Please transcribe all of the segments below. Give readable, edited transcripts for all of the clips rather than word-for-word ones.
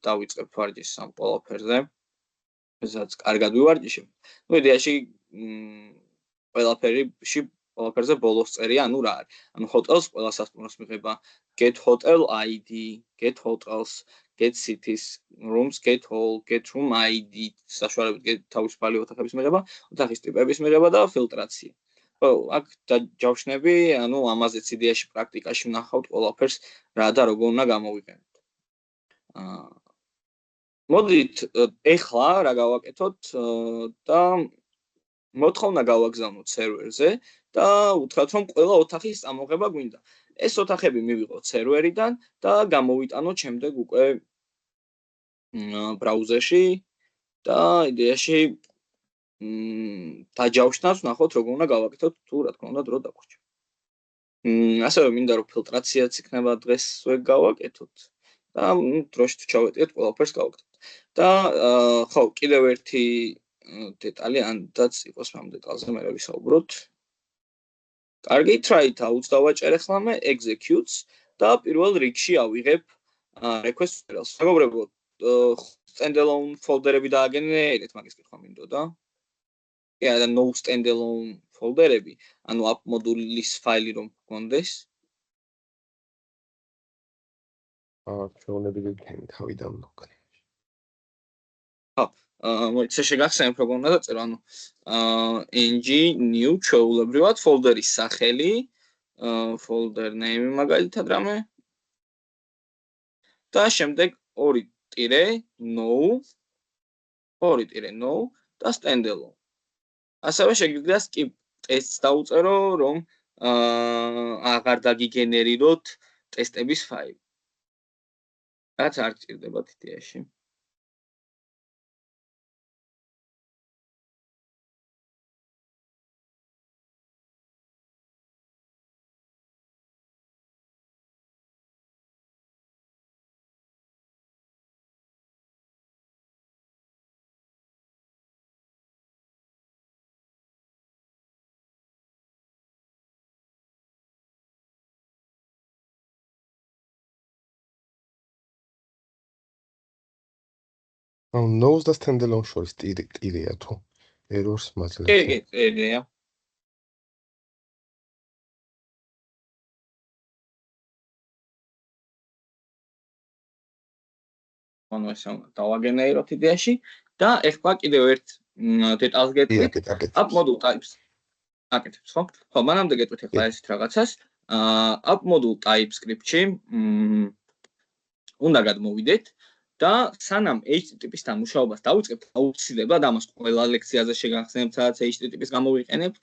დავიწყებ ვარჯიშს ამ ყველაფერზე. სადაც კარგად ვივარჯიშებ. ნუ იდეაში ყველაფერზე ბოლოს წერია, ანუ რა არის. ანუ ჰოტელს ყველა სასტუმროს მიღება get hotel ID, get hotels, get cities, rooms, get hall, get room ID, საშუალებით თავისუფალი ოთახების მიღება, ოთახის ტიპების მიღება და ფილტრაცია. ხო, აქ დაჯავშნები, ანუ ამაზეც იდეაში პრაქტიკაში ვნახავთ ყველაფერს რა და როგორ უნდა გამოვიყენოთ. მოდით ეხლა რა გავაკეთოთ და მოთხოვნა გავაგზავნოთ სერვერზე და უთხრათ რომ ყველა ოთახის წამოღება გვინდა. ეს ოთახები მივიღოთ სერვერიდან და გამოვიტანოთ შემდეგ უკვე ბრაუზერში და იდეაში დაჯავშნათ, ვნახოთ როგორ უნდა გავაკეთოთ თუ რა თქმა უნდა დრო დაგვრჩა. ასევე მინდა რომ ფილტრაციაც იქნება დღესვე გავაკეთოთ და დროში თუ ჩავეტიოთ ყველაფერს გავაკეთოთ. და ხო, კიდევ ერთი დეტალი, ანაც იყოს ამ დეტალზე მე ვისაუბროთ. კარგი, try-ით აუცდავაჭერ ახლა მე executes და პირველ რიგში ავიღებ request files. მეგობრებო, standalone folder-ები დააგენერეთ, მაგის კითხვა მინდოდა. და no standalone folder-ები, ანუ app module-ის ფაილი რომ გქონდეს. ჩვეულებრივი გქენი თავიდან ლოკალში. ხო, მოიცა შეგახსენებ როგორ უნდა დაწერო, ანუ ng new ჩვეულებრივად folder-ის სახელი, folder name მაგალითად რამე და შემდეგ 2-no და standalone. ასევე შეგიძლია skip tests დაუწერო, რომ აღარ დაგიგენერიროთ ტესტების ფაილი. რაც არ გჭირდებათ იდეაში. Nose და standalone შორის ტირია თუ errors მაძლევს. კი, ტირია. ანუ ეს დავაგენერიროთ იდეაში და ეხლა კიდევ ერთ დეტალს გეტყვით. app module types. აკეთებს, ხო? ხო, მანამდე გეტყვით ეხლა ესეთ რაღაცას. app module type script-ში უნდა გადმოვიდეთ და სანამ HTTP-ის დამუშავებას დავიწყებთ, აუცილებლად ამას ყველა ლექციაზე შეგახსენებთ, სადაც HTTP-ის გამოვიყენებთ.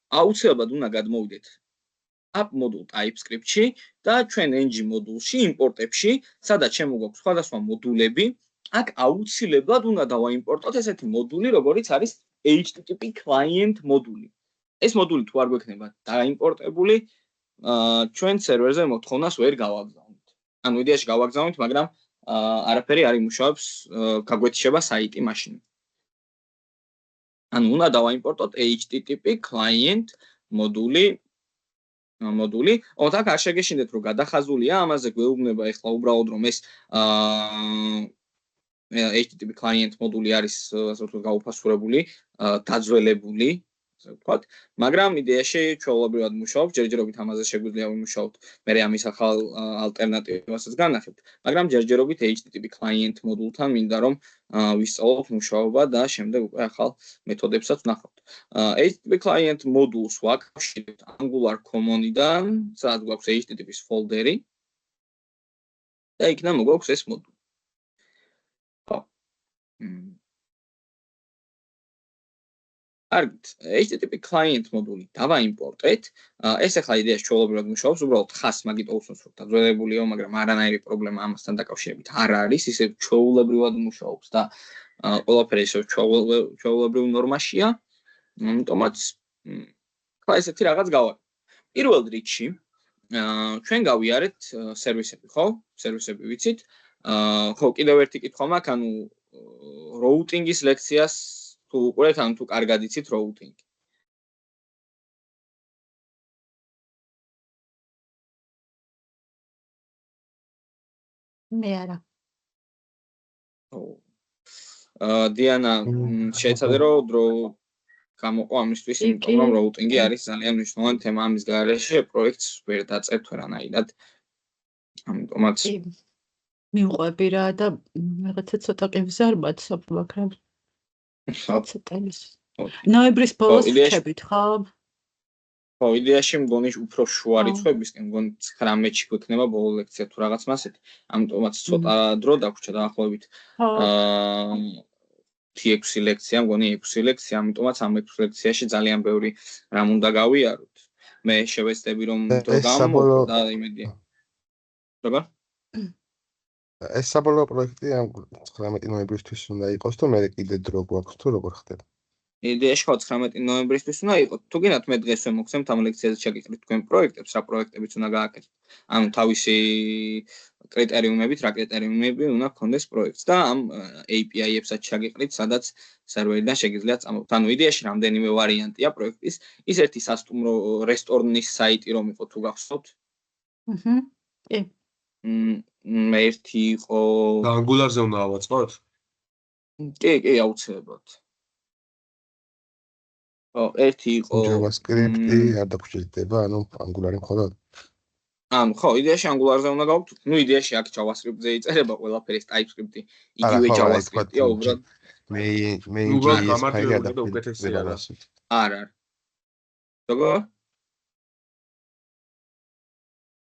აუცილებლად უნდა გადმოვიდეთ app module TypeScript-ში და ჩვენ ng მოდულში, იმპორტებში, სადაც შემოგვაქვს სხვადასხვა მოდულები, აქ აუცილებლად უნდა დავაიმპორტოთ ესეთი მოდული, როგორიც არის HTTP client მოდული. ეს მოდული თუ არ გვექნება დაიმპორტებული, ჩვენ სერვერზე მოთხოვნას ვერ გავაგზავნით. ანუ იდეაში გავაგზავნით, მაგრამ არაფერი არ იმუშავებს, გაგვეთიშება საიტი მაშინ. ანუ უნდა დავაიმპორტოთ HTTP client მოდული, ოთახ არ შეგეშინდეთ რომ გადახაზულია, ამაზე გვეუბნება ეხლა უბრალოდ რომ ეს HTTP client მოდული არის ასე ვთქვათ გაუფასურებული, დაძველებული, ასე ვთქვათ, მაგრამ იდეაში ჩვეულებრივად მუშაობს, ჯერჯერობით ამაზე შეგვიძლია ვიმუშაოთ, მე ამის ახალ ალტერნატივასაც განახებთ, მაგრამ ჯერჯერობით HTTP client მოდულთან მინდა რომ ვისწავლოთ მუშაობა და შემდეგ უკვე ახალ მეთოდებსაც ვნახავთ. HTTP client მოდულს ვაკავშირებთ Angular common-იდან, სადაც გვაქვს HTTP-ის folder-ი და იქიდან მოგვაქვს ეს მოდული. კარგით, HTTP client მოდული დავაიმპორტეთ. ეს ახლა იდეაში ჩვეულებრივად მუშაობს, უბრალოდ ხას მაგით უსვამს რომ დაძველებულიო, მაგრამ არანაირი პრობლემა ამასთან დაკავშირებით არ არის, ისე ჩვეულებრივად მუშაობს და ყველაფერი ისე ჩვეულებრივ ნორმაშია. ამიტომაც ხა ესეთი რაღაც გავაკეთე. პირველ რიგში ჩვენ გავიარეთ სერვისები, ხო? სერვისები ვიცით. ხო, კიდევ ერთი კითხვა მაქვს, ანუ routing-ის ლექციას თუ უყურეთ, ანუ თუ კარგად იცით routing. მე არა. დიანა შეეცადე რომ დრო გამოყო ამისთვის, იმიტომ რომ routine-ი არის ძალიან მნიშვნელოვანი თემა ამის გარეშე, პროექტს ვერ დაწერთ ვერანაირად. ამიტომაც მიუყვები რა და რაღაცა ცოტა ყივზარბად სოფლაქრებს. ცოტა ის. ნოემბრის ბოლოს ვჩებით, ხო? ხო, იდეაში მგონი უფრო შუა რიცხვებისკენ, მგონი 19-ში გვექნება ბოლო ლექცია თუ რაღაც მასეთი. ამიტომაც ცოტა დრო დაგვრჩა დაახლოებით 6 ლექცია, მგონი 6 ლექცია, ამიტომაც ამ 6 ლექციაში ძალიან ბევრი რამ უნდა გავიაროთ. მე შევეცდები რომ დრო გამოვყო და იმედია. როგორ? ეს საბოლოო პროექტი ამ 19 ნოემბრისთვის უნდა იყოს თუ მე კიდე დრო გვაქვს თუ როგორ ხდება? იდეაში ხო 19 ნოემბრისთვის უნდა იყოს. თუ გინდათ მე დღესვე მოგცემთ ამ ლექციაზე ჩაგიყრით თქვენ პროექტებს, რა პროექტებიც უნდა გააკეთოთ. ანუ თავისი კრიტერიუმებით, რა კრიტერიუმები უნდა გქონდეს პროექტს და ამ API-ებსაც ჩაგიყრით, სადაც სერვერიდან შეგიძლიათ წამოვიდეთ. ანუ იდეაში რამდენიმე ვარიანტია პროექტის. ის ერთი სასტუმრო რესტორნის საიტი რომ იყო თუ გახსოვთ? კი. ერთი იყო და Angular-ზე უნდა ავაწყოთ? კი, აუცილებლად. ერთი იყო JavaScript-ი არ დაგვრჩება, ანუ Angular-ი მხოლოდ. ანუ ხო, იდეაში Angular-ზე უნდა გავუქვთ. ნუ იდეაში აქ JavaScript-ზე იწერება ყველაფერი, TypeScript-ი, იგივე JavaScript-ია უბრალოდ. main.js ფაილი უკეთესია რა. არა. როგორ?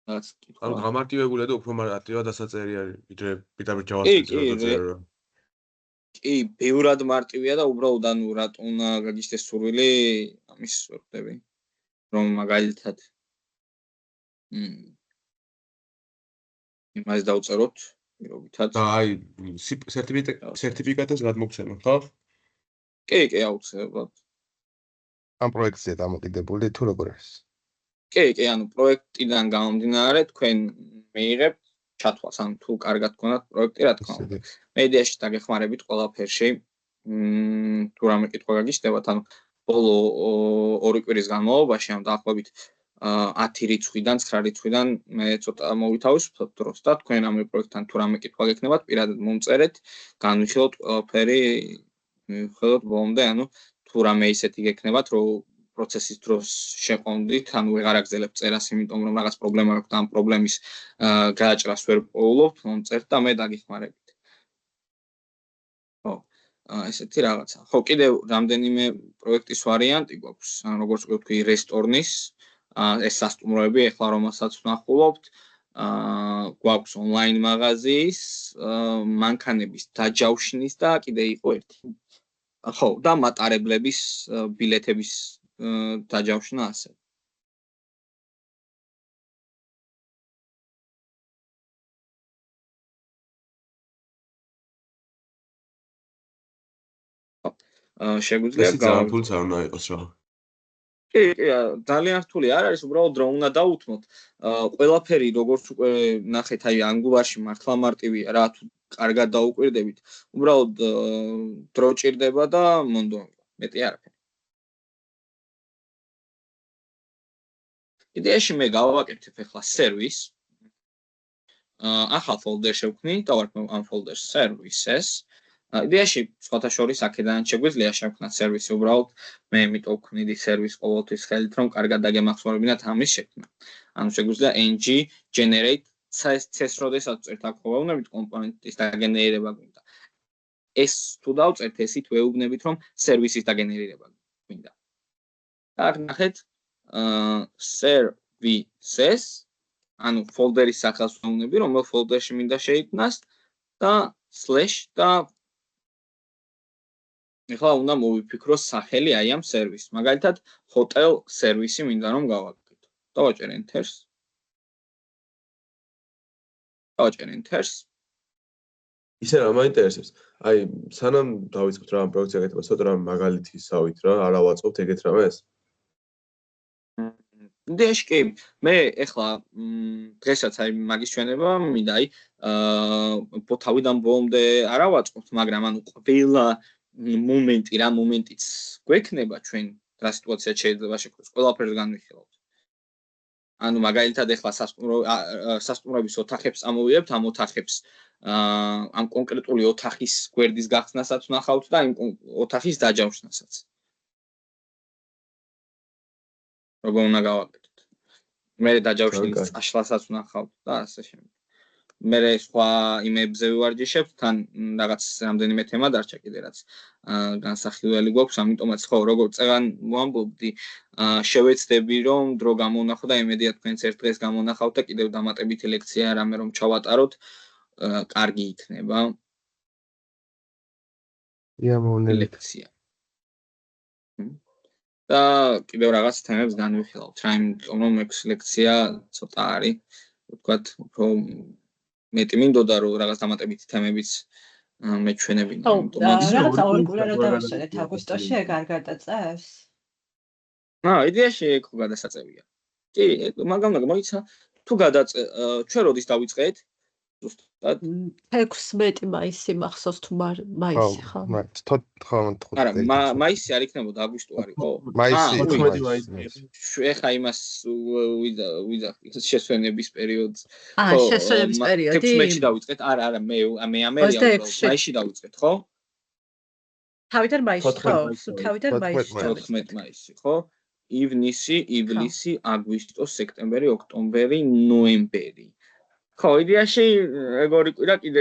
ანუ გამარტივებულია და უფრო მარტივად დასაწერი არის, ვიდრე პირდაპირ JavaScript-ზე დაწერა. კი, ბევრად მარტივია და უბრალოდ ანუ რატო უნდა გაგიჩნდეს სურვილი, ამის ვერ ხვდები. რომ მაგალითად იმას დავწეროთ, პირობითად. და აი სერტიფიკატებს გადმოგცემა, ხო? კი, აუცილებლად. ამ პროექტზე დამოკიდებული თუ როგორ არის? კი, ანუ პროექტიდან გამომდინარე, თქვენ მიიღებთ ჩათვალს, ანუ თუ კარგად გქონდათ პროექტი, რა თქმა უნდა. მე იდეაში დაგეხმარებით ყველაფერში. თუ რამე კითხვა გაგიჩნდებათ, ანუ ბოლო 2 კვირის განმავლობაში, ამ დაახლოებით 10 რიცხვიდან 9 რიცხვიდან მე ცოტა მოვითავისუფლებ დროს და თქვენ ამ პროექტთან თუ რამე კითხვა გექნებათ, პირადად მომწერეთ, განვიხილოთ ყველაფერი, მივხვდეთ ბოლომდე, ანუ თუ რამე ისეთი გექნებათ, რომ პროცესის დროს შეყონდით, ანუ ვეღარ აგზელებთ წერას, იმიტომ რომ რაღაც პრობლემა აქვს და ამ პრობლემის გააჭრას ვერ პოულობთ, მომწერთ და მე დაგეხმარებით. ხო, ესეთი რაღაცა. ხო, კიდევ რამდენიმე პროექტის ვარიანტი გვაქვს, ანუ როგორც ვთქვი, რესტორნის, ეს სასტუმროები, ეხლა რომელსაც ვნახულობთ, გვაქვს ონლაინ მაღაზიის, მანქანების დაჯავშნის და კიდე იყო ერთი. ხო, და მატარებლების ბილეთების დაჯავშნა ასე. შეგვიძლია გავაკეთოთ არ უნდა იყოს რა. კი, ძალიან რთული არ არის, უბრალოდ დრო უნდა დაუთმოთ. ყველაფერი როგორც უკვე ნახეთ, აი Angular-ში მართლა მარტივია რა, თუ კარგად დაუკვირდებით, უბრალოდ დრო ჭირდება და მონდომება. მეტი არაფერი. იდეაში მე გავაკეთებ ახლა სერვის. ახალ folder შევქმნი და ვარქმევ ამ folder-ს services. იდეაში სხვათა შორის აქედან შეგვიძლია შევქმნათ სერვისი უბრალოდ მე იმიტომ ვქმნიდი სერვის ყოველთვის ხელით რომ კარგად დაგემახსოვრებინათ ამის შექმნა. ანუ შეგვიძლია ng generate CS როდესაც წერთ აქ ხოვავნებით კომპონენტის დაგენერირება გვინდა. ეს თუ დავწერთ ესით ვეუბნებით რომ სერვისის დაგენერირება გვინდა. აქ ნახეთ services ანუ folder-ის სახელს ვეუბნები რომელ folder-ში მინდა შეიქმნას და slash და ეხლა უნდა მოვიფიქროს სახელი აი ამ სერვისს. მაგალითად, hotel სერვისი მინდა რომ გავაკეთო. დავაჭერ enter-ს. ისე რა მაინტერესებს. აი, სანამ დავიწყებთ რა ამ პროექტს აკეთება, ცოტა რამე მაგალითი სავით რა, არ ავაწყობთ ეგეთ რამეს? იდეაში კი, მე ეხლა დღესაც აი მაგის ჩვენება მინდა აი თავიდან ბოლომდე არ ავაწყობთ, მაგრამ ანუ ყველა მომენტი რა მომენტიც გვექნება ჩვენ რა სიტუაცია შეიძლება შექმნას, ყველაფერს განვიხილავთ. ანუ მაგალითად ეხლა სასტუმროების ოთახებს ამოვიებთ, ამ ოთახებს ამ კონკრეტული ოთახის გვერდის გახსნასაც ვნახავთ და იმ ოთახის დაჯავშნასაც. როგორ უნდა გავაკეთოთ? მე დაჯავშნის წაშლასაც ვნახავთ და ასე შემდეგ. მე სხვა იმებზე ვივარჯიშებ, თან რაღაც რამდენიმე თემა დარჩა კიდე რაც განსახილველი გვაქვს, ამიტომაც ხო, როგორ წეგან ვამბობდი, შევეცდები რომ დრო გამოვნახო და იმედია თქვენც ერთ დღეს გამონახავთ და კიდევ დამატებითი ლექცია რამე რომ ჩავატაროთ, კარგი იქნება. ლექცია. და კიდევ რაღაც თემებს განვიხილავთ. რაიმიტომ რომ 6 ლექცია ცოტა არის, ვთქვათ, უფრო მეტი მინდოდა რომ რაღაც დამატებითი თემებიც მეჩვენებინა, ამიტომ რაღაც ორი კვირა რა დავასვენეთ აგვისტოში ეგ არ გადაწევს? იდეაში ეგ ხო გადასაწევია. კი, მაგრამ მოიცა თუ ჩვენ როდის დავიწყეთ? ზუსტად 16 მაისი მახსოვს თუ მაისი ხო? არა, მაისი არ იქნებოდა აგვისტო არის, ხო? მაისი 14 მაისი. ეხა იმას ვიძახით შესვენების პერიოდს. შესვენების პერიოდი? 16-ში დავიწყეთ. არა, მე ამერია მაისში დავიწყეთ, ხო? თავიდან მაისში, ხო? თავიდან მაისში. 14 მაისი, ხო? ივნისი, ივლისი, აგვისტო, სექტემბერი, ოქტომბერი, ნოემბერი. ხო, იდეაში ეგ 2 კვირა კიდე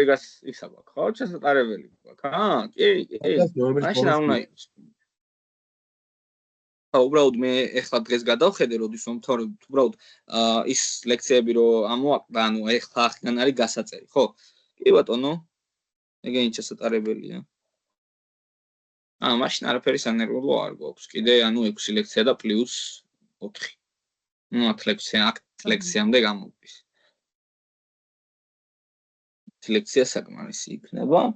ისა გვაქვს, ხო? ჩასატარებელი გვაქვს, კი. მაშინ არ უნდა იყოს. ხო, უბრალოდ მე ეხლა დღეს გადავხედე, როდის რომ თორემ უბრალოდ ის ლექციები რომ ამოაყდა, ანუ ეხლა ახლა არის გასაწერი, ხო? კი ბატონო. ეგენი ჩასატარებელია. მაშინ არაფერი სანერვულო არ გვაქვს. კიდე ანუ 6 ლექცია და პლუს 4. 10 ლექციამდე გამოდის. ლექცია საკმარისი იქნება.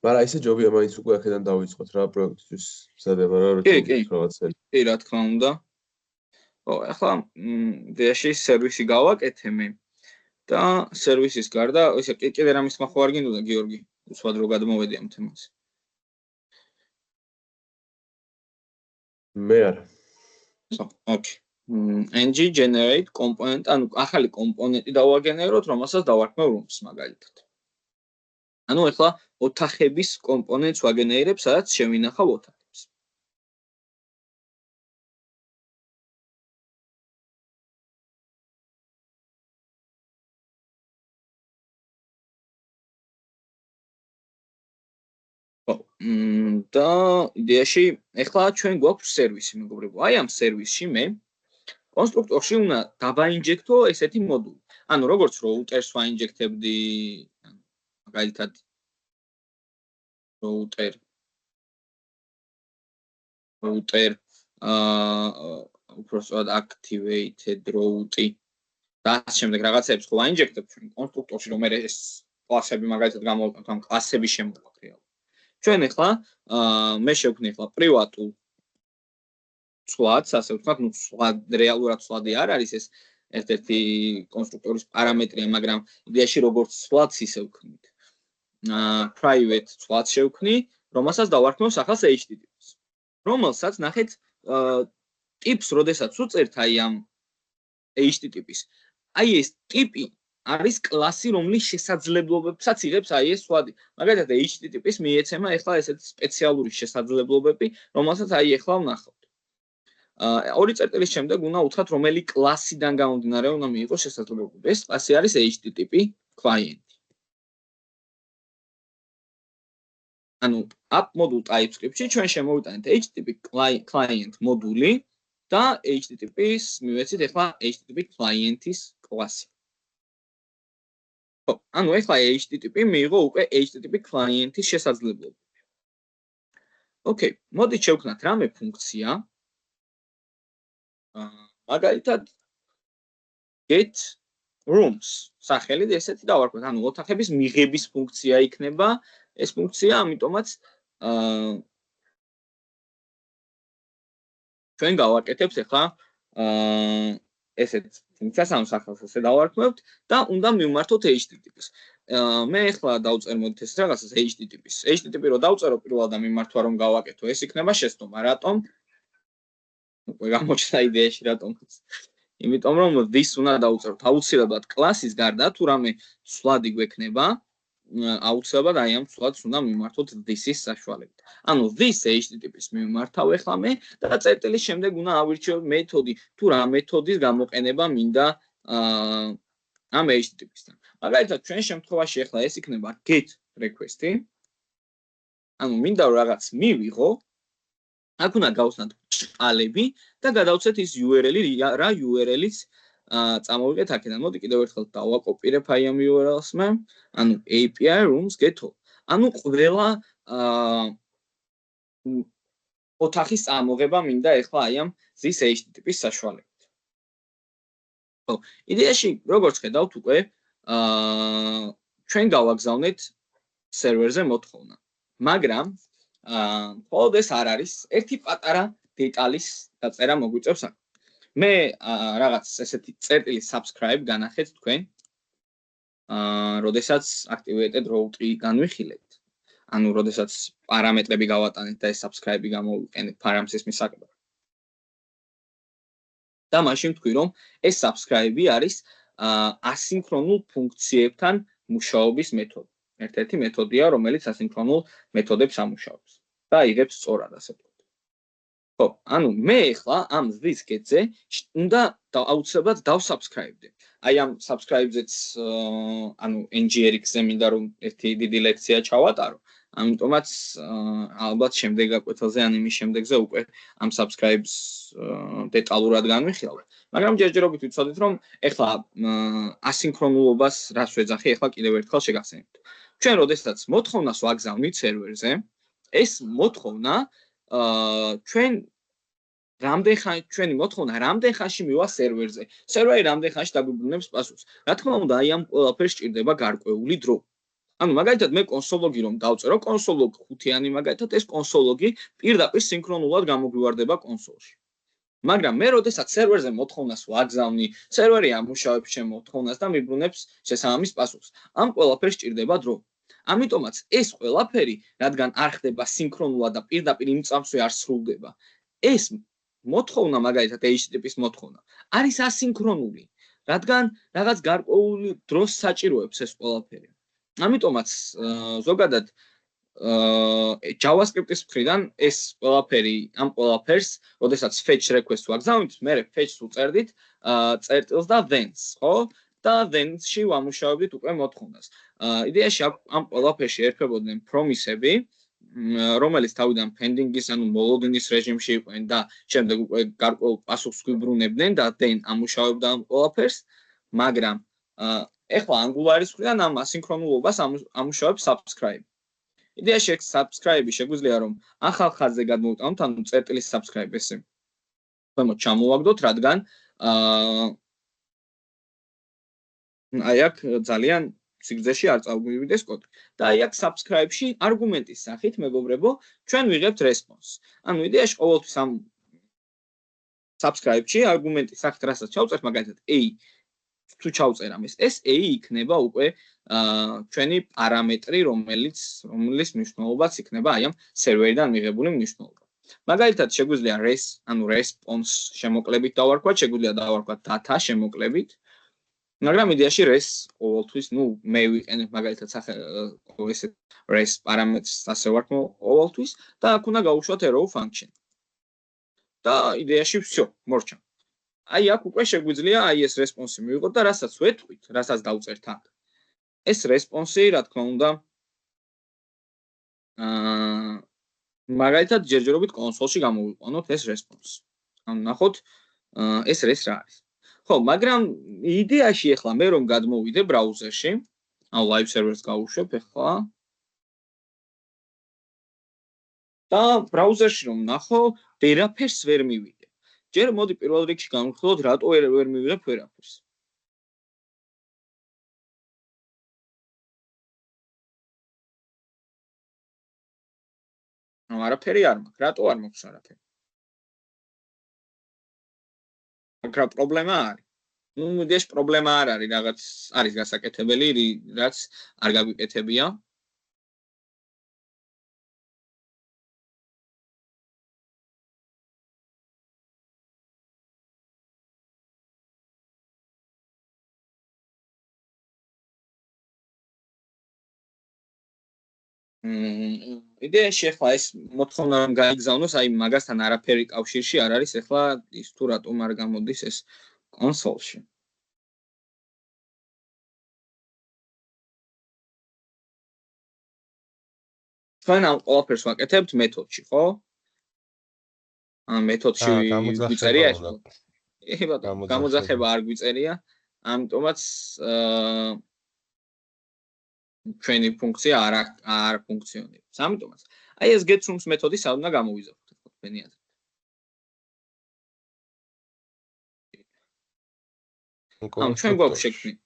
მაგრამ ისე ჯობია მაინც უკვე აქედან დავიწყოთ რა პროექტისთვის მზადება რა რაღაცა. კი, რა თქმა უნდა. ხო, ახლა დიაში სერვისი გავაკეთე მე და სერვისის გარდა ისე კიდე რამის მახო არ გინდოდა გიორგი? უსვად რო გადმოვედი ამ თემაზე. მე არა. ოკეი. ng generate component, ანუ ახალი კომპონენტი დავაგენეროთ, რომელსაც დავარქმევ rooms მაგალითად. ანუ ახლა ოთახების კომპონენტს ვაგენერებ, სადაც შევინახავ ოთახებს. და იდეაში ახლა ჩვენ გვაქვს სერვისი, მეგობრებო. აი ამ სერვისში მე კონსტრუქტორში უნდა დავაინჯექტო ესეთი მოდული. ანუ როგორც routers ვაინჯექტებდი, მაგალითად router უბრალოდ activated router და ამ შემდეგ რაღაცებს ხო ვაინჯექტებ ჩვენ კონსტრუქტორში, რომ მე ეს კლასები მაგალითად გამოვაკეთოთ, ამ კლასების შემოგვაქვს. ჩვენ ახლა მე შევქმნი ახლა პრივატულ ცვლადს, ასე ვთქვათ, ნუ რეალურად ცვლადი არ არის ეს ერთ-ერთი კონსტრუქტორის პარამეტრია, მაგრამ იდეაში როგორც ცვლადს ისე ვქმნით. private ცვლადს შევქმნი, რომელსაც დავარქმევ სახალს HTTP-ს. რომელსაც ნახეთ ტიპს, როდესაც უწერთ აი ამ HTTP-ს. აი ეს ტიპი არის კლასი, რომლის შესაძლებლობებსაც იღებს აი ეს სვადი. მაგალითად HTTP-ს მიეცემა ახლა ესეთი სპეციალური შესაძლებლობები, რომელსაც აი ახლა ვნახავთ. ორი წერტილის შემდეგ უნდა უთხრათ, რომელი კლასიდან გამომდინარე უნდა მიიღოს შესაძლებლობები. ეს კლასი არის HTTP client. ანუ app module TypeScript-ში ჩვენ შემოვიტანეთ HTTP client მოდული და HTTP-ს მივეცით ახლა HTTP client-ის კლასი. ანუ ახლა HTTP მიიღო უკვე HTTP client-ის შესაძლებლობები. ოკეი, მოდით შევქმნათ რამე ფუნქცია. მაგალითად get rooms სახელი ესეთი დავარქვათ, ანუ ოთახების მიღების ფუნქცია იქნება ეს ფუნქცია, ამიტომაც ჩვენ გავაკეთებთ ახლა ესეთ ფუნქციას, ანუ სახელს ესე დავარქმევთ და უნდა მივმართოთ HTTP-ს. მე ახლა დავწერ მოდით ეს რაღაცას HTTP-ს. HTTP რო დავწერო პირველად და მიმართვა რომ გავაკეთო, ეს იქნება შეცდომა. რატომ? უკვე გამოჩნდა იდეაში რატომაც. იმიტომ რომ this უნდა დავუწეროთ აუცილებლად კლასის გარდა თუ რამე ცვლადი გვექნება, აუცილებლად აი ამ ცვლადს უნდა მიმართოთ this-ის საშუალებით. ანუ this HTTP-ს მიმართავ ახლა მე და წერტილის შემდეგ უნდა ავირჩიო მეთოდი თუ რა მეთოდის გამოყენება მინდა ამ HTTP-სთან. მაგალითად ჩვენ შემთხვევაში ახლა ეს იქნება get request-ი. ანუ მინდა რაღაც მივიღო, აქ უნდა გავხსნათ ჭყალები და გადავცეთ ის URL-ი, რა URL-იც წამოვიღეთ აქედან. მოდი კიდევ ერთხელ დავაკოპირებ აი ამ URL-ს მე, ანუ API rooms get all. ანუ ყველა ოთახის წამოღება მინდა ახლა აი ამ this HTTP-ის საშუალებით. ხო, იდეაში როგორც ხედავთ უკვე ჩვენ გავაგზავნეთ სერვერზე მოთხოვნა. მაგრამ მხოლოდ ეს არ არის, ერთი პატარა დეტალის დაწერა მოგვიწევს აქ. მე რაღაც ესეთი წერტილი subscribe განახეთ თქვენ. როდესაც აქტივირებდეთ route-ი განვიხილეთ. ანუ როდესაც პარამეტრები გავატანეთ და ეს subscribe-ი გამოვიყენეთ params-ის მისაღებად. და მაშინ თქვი რომ ეს subscribe-ი არის ასინქრონულ ფუნქციებთან მუშაობის მეთოდი. ერთ-ერთი მეთოდია, რომელიც ასინქრონულ მეთოდებს ამუშავებს და იღებს სწორად ასე ვთქვათ. ხო, ანუ მე ახლა ამ this get-ზე უნდა აუცილებლად დავსubscribe-დე. აი ამ subscribe-ზეც ანუ NGRX-ზე მინდა რომ ერთი დიდი ლექცია ჩავატარო. ამიტომაც ალბათ შემდეგ გაკვეთილზე ან იმის შემდეგზე უკვე ამ subscribe-ს დეტალურად განვიხილავთ. მაგრამ ჯერჯერობით ვიცოდეთ რომ ახლა ასინქრონულობას რას ვეძახი, ახლა კიდევ ერთხელ შეგახსენებთ. ჩვენ როდესაც მოთხოვნას ვაგზავნით სერვერზე, ეს მოთხოვნა ჩვენი მოთხოვნა რამდენ ხანში მივა სერვერზე. სერვერი რამდენ ხანში დაგვიბრუნებს პასუხს. რა თქმა უნდა, აი ამ ყველაფერს სჭირდება გარკვეული დრო. ანუ მაგალითად მე კონსოლოგი რომ დავწერო, კონსოლოგი 5-იანი მაგალითად ეს კონსოლოგი პირდაპირ სინქრონულად გამოგვივარდება კონსოლში. მაგრამ მე როდესაც სერვერზე მოთხოვნას ვაგზავნი, სერვერი ამუშავებს ჩემ მოთხოვნას და მიბრუნებს შესაბამის პასუხს. ამ ყველაფერს სჭირდება დრო. ამიტომაც ეს ყველაფერი, რადგან არ ხდება სინქრონულად და პირდაპირ იმ წამსვე არ სრულდება, ეს მოთხოვნა მაგალითად HTTP-ის მოთხოვნა არის ასინქრონული, რადგან რაღაც გარკვეული დროს საჭიროებს ეს ყველაფერი. ამიტომაც ზოგადად JavaScript-ის მხრიდან ეს ყველაფერი, ამ ყველაფერს, როდესაც fetch request ვაგზავნით, მე fetch-ს უწერდით წერტილს და then-ს, ხო? და then-ში ვამუშავებდით უკვე მოთხოვნას. იდეაში ამ ყველაფერში ერქმებოდნენ promise-ები, რომელიც თავიდან pending-ის, ანუ molodin-ის რეჟიმში იყვნენ და შემდეგ უკვე გარკვეულ პასუხს გვიბრუნებდნენ და then ამუშავებდა ამ ყველაფერს, მაგრამ ეხლა Angular-ის მხრიდან ამ ასინქრონულობას ამუშავებს subscribe. იდეაში ეს subscribe-ი შეგვიძლია რომ ახალ ხაზზე გადმოვიტანოთ, ანუ წერტილის subscribe ესე. ქვემოთ ჩამოვაგდოთ, რადგან აი აქ ძალიან სიგრძეში არ წავგვივიდეს კოდი. და აი აქ subscribe-ში არგუმენტის სახით, მეგობრებო, ჩვენ ვიღებთ response. ანუ იდეაში ყოველთვის ამ subscribe-ში არგუმენტის სახით რასაც ჩავწერთ, მაგალითად a თუ ჩავწერ ამის, ეს a იქნება უკვე ჩვენი პარამეტრი, რომლის მნიშვნელობაც იქნება აი ამ სერვერიდან მიღებული მნიშვნელობა. მაგალითად, შეგვიძლია res, ანუ response შემოკლებით დავარქვათ, შეგვიძლია დავარქვათ data შემოკლებით. მაგრამ იდეაში res ყოველთვის, მე ვიყენებ მაგალითად ესეთ res პარამეტრს ასე ვარქვ ყოველთვის და აქ უნდა გავუშვათ arrow function. და იდეაში всё, მორჩა. აი აქ უკვე შეგვიძლია აი ეს response-ი მივიღოთ და რასაც ვეთქვით, რასაც დავწერთ აქ. ეს response-ი, რა თქმა უნდა, მაგალითად ჯერჯერობით კონსოლში გამოვიყვანოთ ეს response. ანუ ნახოთ, ეს res რა არის. ხო, მაგრამ იდეაში ახლა მე რომ გადმოვიდე ბრაუზერში, ანუ live server-ს გავუშვებ ახლა. და ბრაუზერში რომ ნახო, ვერაფერს ვერ მივიდე. ჯერ მოდი პირველ რიგში განვიხილოთ, რატო ვერ მივიღებ ვერაფერს. ანუ არაფერი არ მაქვს, რატო არ მაქვს არაფერი? აქ პრობლემა არის. იდეაში პრობლემა არ არის, რაღაც არის გასაკეთებელი, რაც არ გაგვიკეთებია. იდეაში ახლა ეს მოთხოვნა რომ გაიგზავნოს, აი მაგასთან არაფერი კავშირში არ არის ახლა ის თუ რატომ არ გამოდის ეს კონსოლში. ჩვენ ამ ყველაფერს ვაკეთებთ მეთოდში, ხო? მეთოდში გვიწერია ეს. ბატონო, გამოძახება არ გვიწერია, ამიტომაც ჩვენი ფუნქცია არ ფუნქციონირებს. ამიტომაც აი ეს getRooms მეთოდი სად უნდა გამოვიზავოთ თქვენი აზრით? ჩვენ გვაქვს შექმნილი.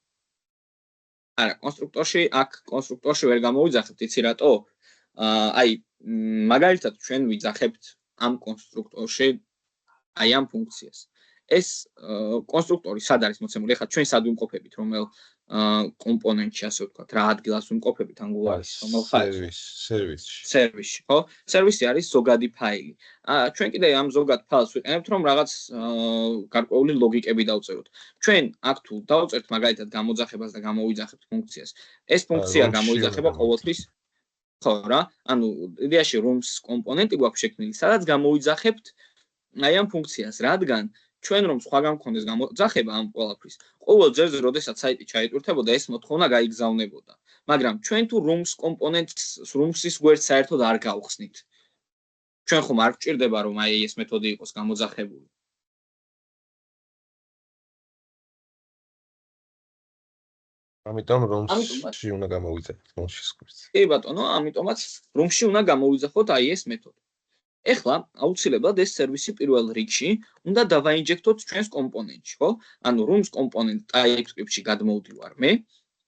არა, კონსტრუქტორში ვერ გამოვიძახებთ, იცი რატო? აი მაგალითად ჩვენ ვიძახებთ ამ კონსტრუქტორში აი ამ ფუნქციას. ეს კონსტრუქტორი სად არის მოცემული? ეხლა ჩვენ სად ვიმყოფებით, რომელ კომპონენტში, ასე ვთქვათ, რა ადგილას ვიმყოფებით Angular-ის, რომელ ფაილში? სერვისში, ხო? სერვისი არის ზოგადი ფაილი. ჩვენ კიდე ამ ზოგად ფაილს ვიყენებთ, რომ რაღაც გარკვეული ლოგიკები დავწეროთ. ჩვენ აქ თუ დავწერთ მაგალითად გამოძახებას და გამოვიძახებთ ფუნქციას. ეს ფუნქცია გამოიძახება ყოველთვის ხო რა? ანუ იდეაში rooms კომპონენტი გვაქვს შექმნილი, სადაც გამოვიძახებთ აი ამ ფუნქციას, რადგან ჩვენ რომ სხვაგან მქონდეს გამოძახება ამ ყველაფრის, ყოველ ჯერზე, როდესაც საიტი ჩაიტვირთებოდა, ეს მოთხოვნა გაიგზავნებოდა. მაგრამ ჩვენ თუ rooms კომპონენტს, rooms-ის გვერდს საერთოდ არ გავხსნით. ჩვენ ხომ არ გვჭირდება რომ აი ეს მეთოდი იყოს გამოძახებული. ამიტომ rooms-ში უნდა გამოვიძახოთ rooms-ის გვერდს. კი ბატონო, ამიტომაც rooms-ში უნდა გამოვიძახოთ აი ეს მეთოდი. ეხლა აუცილებლად ეს სერვისი პირველ რიგში უნდა დავაინჯექტოთ ჩვენს კომპონენტში, ხო? ანუ rooms კომპონენტ TypeScript-ში გადმოვდივარ მე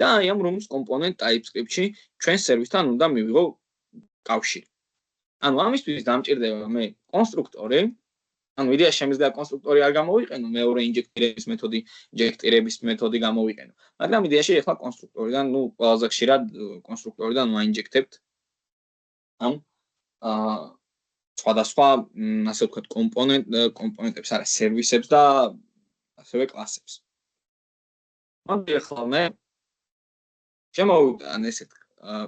და აი ამ rooms კომპონენტ TypeScript-ში ჩვენ სერვისთან უნდა მივიღო კავშირი. ანუ ამისთვის დამჭირდება მე კონსტრუქტორი, ანუ იდეაში შემიძლია კონსტრუქტორი არ გამოვიყენო, მეორე ინჯექტირების მეთოდი გამოვიყენო. მაგრამ იდეაში ეხლა კონსტრუქტორიდან, ყველაზე ხშირად კონსტრუქტორიდან ვაინჯექტებთ ამ სხვადასხვა, ასე ვთქვათ, კომპონენტებს, არა, სერვისებს და ასევე კლასებს. მოდი ახლა მე შემოვიტან ესეთ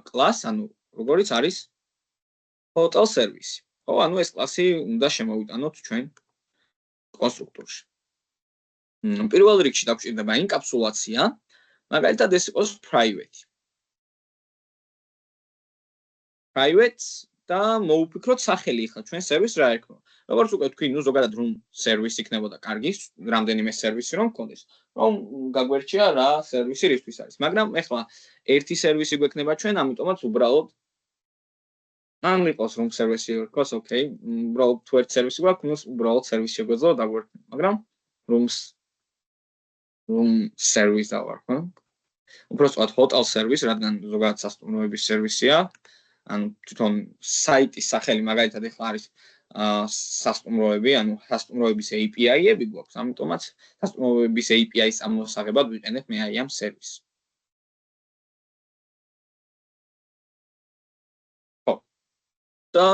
კლას, ანუ როგორიც არის hotel service. ხო, ანუ ეს კლასი უნდა შემოვიტანოთ ჩვენ კონსტრუქტორში. პირველ რიგში დაგვჭირდება ინკაპსულაცია, მაგალითად ეს იყოს private. Private და მოვუფიქროთ სახელი ახლა ჩვენ სერვისს რა ერქვა. როგორც უკვე თქვი, ზოგადად room service იქნებოდა კარგი, რამდენიმე სერვისი რომ მქონდეს, რომ გაგვერჩია რა სერვისი რისთვის არის. მაგრამ ახლა ერთი სერვისი გვექნება ჩვენ, ამიტომაც უბრალოდ ან იყოს room service ერქვა, ოკეი, უბრალოდ თუ ერთ სერვისი გვაქვს, უბრალოდ სერვისი შეგვეძლო დაგვერქვა. მაგრამ room service დავარქვა. უბრალოდ hotel service, რადგან ზოგადად სასტუმროების სერვისია. ანუ თვითონ საიტის სახელი მაგალითად ახლა არის სასტუმროები, ანუ სასტუმროების API-ები გვაქვს, ამიტომაც სასტუმროების API-ის ამოსაღებად ვიყენებ მე აი ამ სერვისს. ხო. და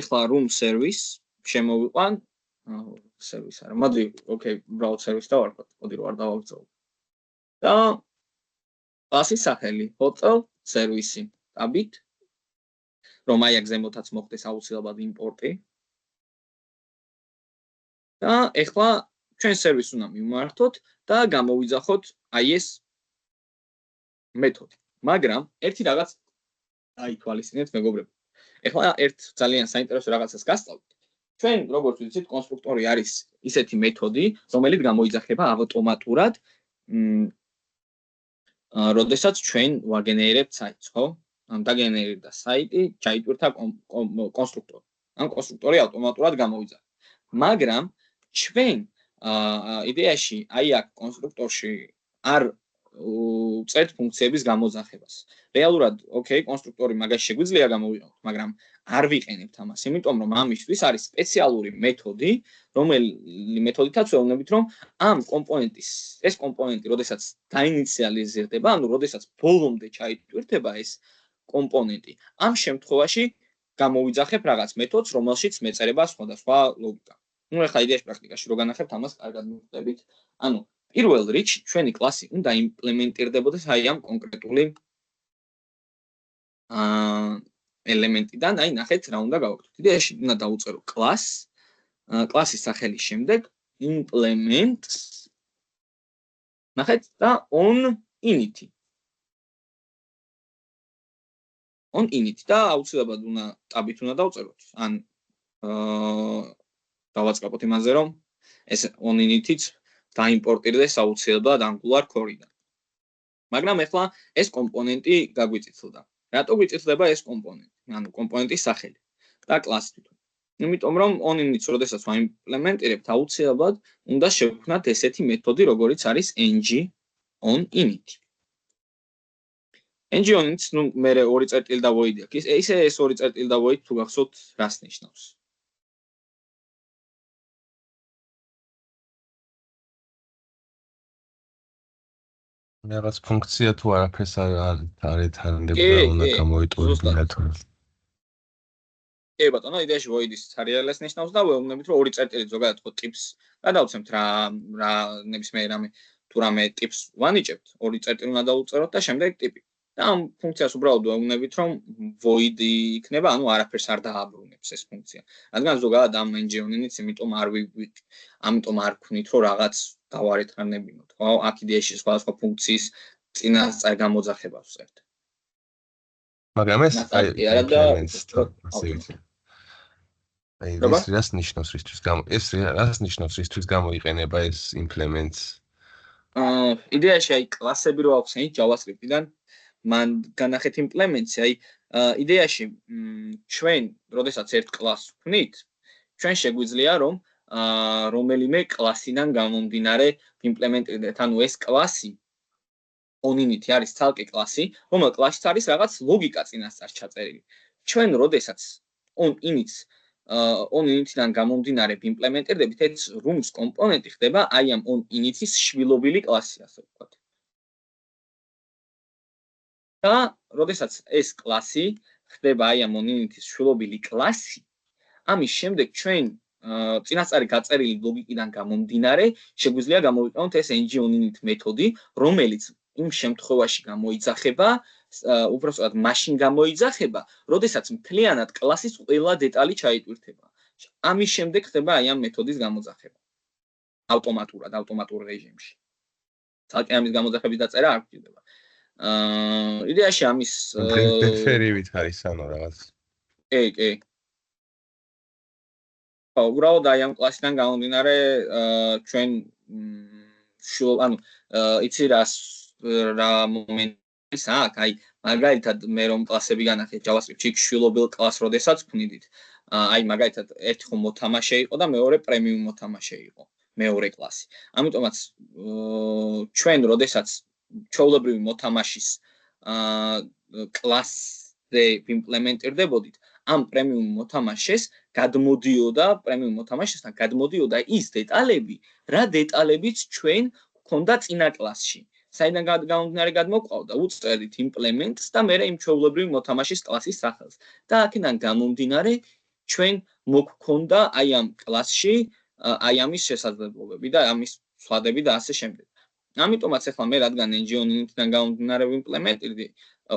ახლა room service შემოვიყვან, service არა, მოდი, ოკეი, უბრალოდ service დავარქვათ, მოდი რომ არ დავაგრძელო. და კლასის სახელი hotel service აბით რომ აი აქ ზემოთაც მოხდეს აუცილებლად იმპორტი. და ეხლა ჩვენ სერვისს უნდა მივმართოთ და გამოვიძახოთ აი ეს მეთოდი. მაგრამ ერთი რაღაც აითვალისწინეთ მეგობრებო. ეხლა ერთ ძალიან საინტერესო რაღაცას გასწავლით. ჩვენ როგორც ვიცით, კონსტრუქტორი არის ისეთი მეთოდი, რომელიც გამოიძახება ავტომატურად, როდესაც ჩვენ ვაგენერებთ საიტს, ხო? დაგენერირდა საიტი, ჩაიტვირთა კონსტრუქტორი. ამ კონსტრუქტორი ავტომატურად გამოვიძახა. მაგრამ ჩვენ იდეაში აი აქ კონსტრუქტორში არ წერთ ფუნქციების გამოძახებას. რეალურად, ოკეი, კონსტრუქტორი მაგას შეგვიძლია გამოვიყენოთ, მაგრამ არ ვიყენებთ ამას, იმიტომ რომ ამისთვის არის სპეციალური მეთოდი, რომელი მეთოდითაც ვეუბნებით, რომ ამ კომპონენტის, ეს კომპონენტი, როდესაც დაინიციალიზირდება, ანუ როდესაც ბოლომდე ჩაიტვირთება ეს კომპონენტი. ამ შემთხვევაში გამოვიძახებ რაღაც მეთოდს, რომელშიც მეწერება სხვადასხვა ლოგიკა. ეხლა იდეაში პრაქტიკაში რო განახებთ, ამას კარგად მივხვდებით. ანუ პირველ რიგში ჩვენი კლასი უნდა იმპლემენტირდებოდეს აი ამ კონკრეტული ელემენტიდან, აი ნახეთ რა უნდა გავაკეთოთ. იდეაში უნდა დავუწერო კლასის სახელის შემდეგ implements ნახეთ და on init. on init და აუცილებლად უნდა ტაბით უნდა დავწეროთ. ან დავაწყებოთ იმაზე, რომ ეს on init-იც დაიმპორტირდეს აუცილებლად Angular core-დან. მაგრამ ეხლა ეს კომპონენტი გაგვიწითლდა. რატო გვიწითლდება ეს კომპონენტი? ანუ კომპონენტის სახელი და კლასი თვითონ. იმიტომ რომ on init-ს როდესაც ვაიმპლემენტირებთ, აუცილებლად უნდა შევქმნათ ესეთი მეთოდი, როგორიც არის ng on init. ng on init-ს ნუ მე ორი წერტილი და void აქვს. ისე ეს ორი წერტილი და void თუ გახსოვთ, რას ნიშნავს? რაღაც ფუნქცია თუ არაფერს არ ეთანდება უნდა გამოიტოვოს მეთოდი. კი ბატონო, იდეაში void-ის serial-ს ნიშნავს და ვეუბნებით რომ ორი წერტილი ზოგადად ხო ტიპს გადავცემთ რა ნებისმიერ რამე თუ რამე ტიპს ვანიჭებთ, ორი წერტილი უნდა დავუწეროთ და შემდეგ ტიპი. და ამ ფუნქციას უბრალოდ ვეუბნებით რომ void იქნება, ანუ არაფერს არ დააბრუნებს ეს ფუნქცია. რადგან ზოგადად ამ ng on init-ს ამიტომ არ ვქნით რომ რაღაც დავარეთრანებინოთ, ხო? აქ იდეაში სხვადასხვა ფუნქციის წინასწარ გამოძახებას ვწერთ. მაგრამ ეს აი ეს რას ნიშნავს რისთვის გამოიყენება ეს implements? იდეაში აი კლასები რო ავხსენით JavaScript-დან, მან განახეთ implements-ი, აი იდეაში ჩვენ როდესაც ერთ კლასს ვქნით, ჩვენ შეგვიძლია რომ რომელიმე კლასიდან გამომდინარე იმპლემენტირდეთ, ანუ ეს კლასი on init არის ცალკე კლასი, რომელ კლასშიც არის რაღაც ლოგიკა წინასწარ ჩაწერილი. ჩვენ როდესაც on init-დან გამომდინარე იმპლემენტირდებით, ეს rooms კომპონენტი ხდება აი ამ on init-ის შვილობილი კლასი, ასე ვთქვათ. და როდესაც ეს კლასი ხდება აი ამ on init-ის შვილობილი კლასი, ამის შემდეგ ჩვენ წინასწარი გაწერილი ლოგიკიდან გამომდინარე, შეგვიძლია გამოვიყენოთ ეს ng on init მეთოდი, რომელიც იმ შემთხვევაში გამოიძახება, უბრალოდ მაშინ გამოიძახება, როდესაც მთლიანად კლასის ყველა დეტალი ჩაიტვირთება. ამის შემდეგ ხდება აი ამ მეთოდის გამოძახება. ავტომატურად, ავტომატურ რეჟიმში. თალკი ამის გამოძახების დაწერა არ გვჭირდება. იდეაში ამის ფერივით არის ანუ რაღაც. კი. უბრალოდ აი ამ კლასიდან გამომდინარე ჩვენ ანუ იცი რა მომენტის აქ, აი მაგალითად მე რომ კლასები განახეთ JavaScript-ში შვილობილ კლასს როდესაც ვქნიდით, აი მაგალითად ერთი ხომ მოთამაშე იყო და მეორე პრემიუმ მოთამაშე იყო, მეორე კლასი. ამიტომაც ჩვენ როდესაც ჩვეულებრივი მოთამაშის კლასზე ვიმპლემენტირდებოდით, ამ პრემიუმ მოთამაშეს პრემიუმ-მოთამაშესთან გადმოდიოდა ის დეტალები, რა დეტალებიც ჩვენ გვქონდა წინა კლასში. საიდან გამომდინარე გადმოყვავდა, უწერდით implements და მე იმ ჩვეულებრივი მოთამაშის კლასის სახელს. და აქედან გამომდინარე ჩვენ მოგქონდა აი ამ კლასში აი ამის შესაძლებლობები და ამის ცვლადები და ასე შემდეგ. ამიტომაც ახლა მე რადგან ng on init-დან გამომდინარე ვიმპლემენტირდი,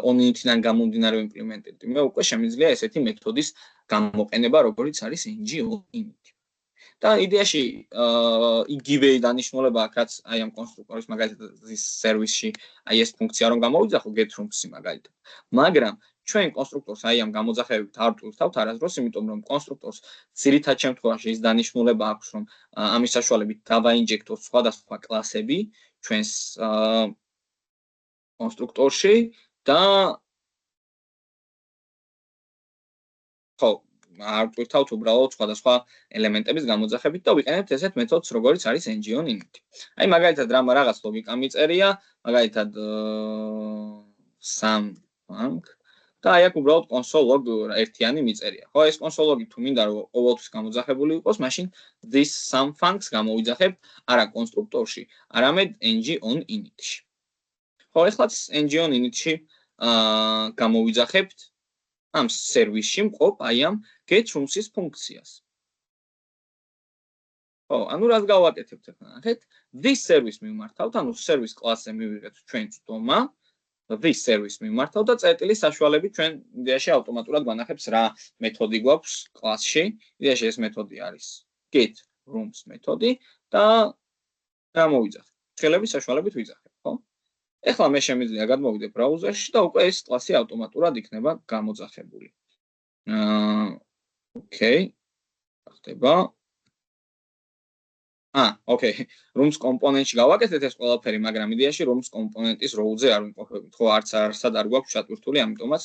on init-დან გამომდინარე ვიმპლემენტირდი, მე უკვე შემიძლია ესეთი მეთოდის გამოყენება, როგორც არის ng on init. და იდეაში იგივე დანიშნულება აქვს, რაც აი ამ კონსტრუქტორის მაგალითად ის სერვისში აი ეს ფუნქცია რომ გამოვიძახო get rooms-ი მაგალითად. მაგრამ ჩვენ კონსტრუქტორს აი ამ გამოძახებით არ ვტვირთავთ არასდროს, იმიტომ რომ კონსტრუქტორს ძირითად შემთხვევაში ის დანიშნულება აქვს, რომ ამის საშუალებით დავაინჯექტოთ სხვადასხვა კლასები ჩვენს კონსტრუქტორში და ხო არ ვტვირთავთ უბრალოდ სხვადასხვა ელემენტების გამოძახებით და ვიყენებთ ესეთ მეთოდს, როგორც არის ng on init. აი მაგალითად რაღაც ლოგიკა მიწერია, მაგალითად sum func და აი აქ უბრალოდ console log ერთიანი მიწერია. ხო, ეს console log-ი თუ მინდა რომ ყოველთვის გამოძახებული იყოს, მაშინ this sum func-ს გამოვიძახებ არა კონსტრუქტორში, არამედ ng on init-ში. ხო, ეხლა ng on init-ში გამოვიძახებთ ამ სერვისში მყოფ აი ამ get rooms-ის ფუნქციას. ხო, ანუ რას გავაკეთებთ ახლა? ნახეთ, this service მივმართავთ, ანუ service კლასზე მივიღეთ ჩვენ წვდომა this service მიმართავ და წერტილის საშუალებით ჩვენ იდეაში ავტომატურად განახებს რა მეთოდი გვაქვს კლასში. იდეაში ეს მეთოდი არის get rooms მეთოდი და გამოვიძახებ. ფრთხილების საშუალებით ვიძახებ, ხო? ეხლა მე შემიძლია გადმოვიდე ბრაუზერში და უკვე ეს კლასი ავტომატურად იქნება გამოძახებული. ოკეი. ხდება. ოკეი. Rooms კომპონენტში გავაკეთეთ ეს ყველაფერი, მაგრამ იდეაში Rooms კომპონენტის role-ზე არ ვიმყოფებით. ხო, არცად არ გვაქვს ჩატვირთული, ამიტომაც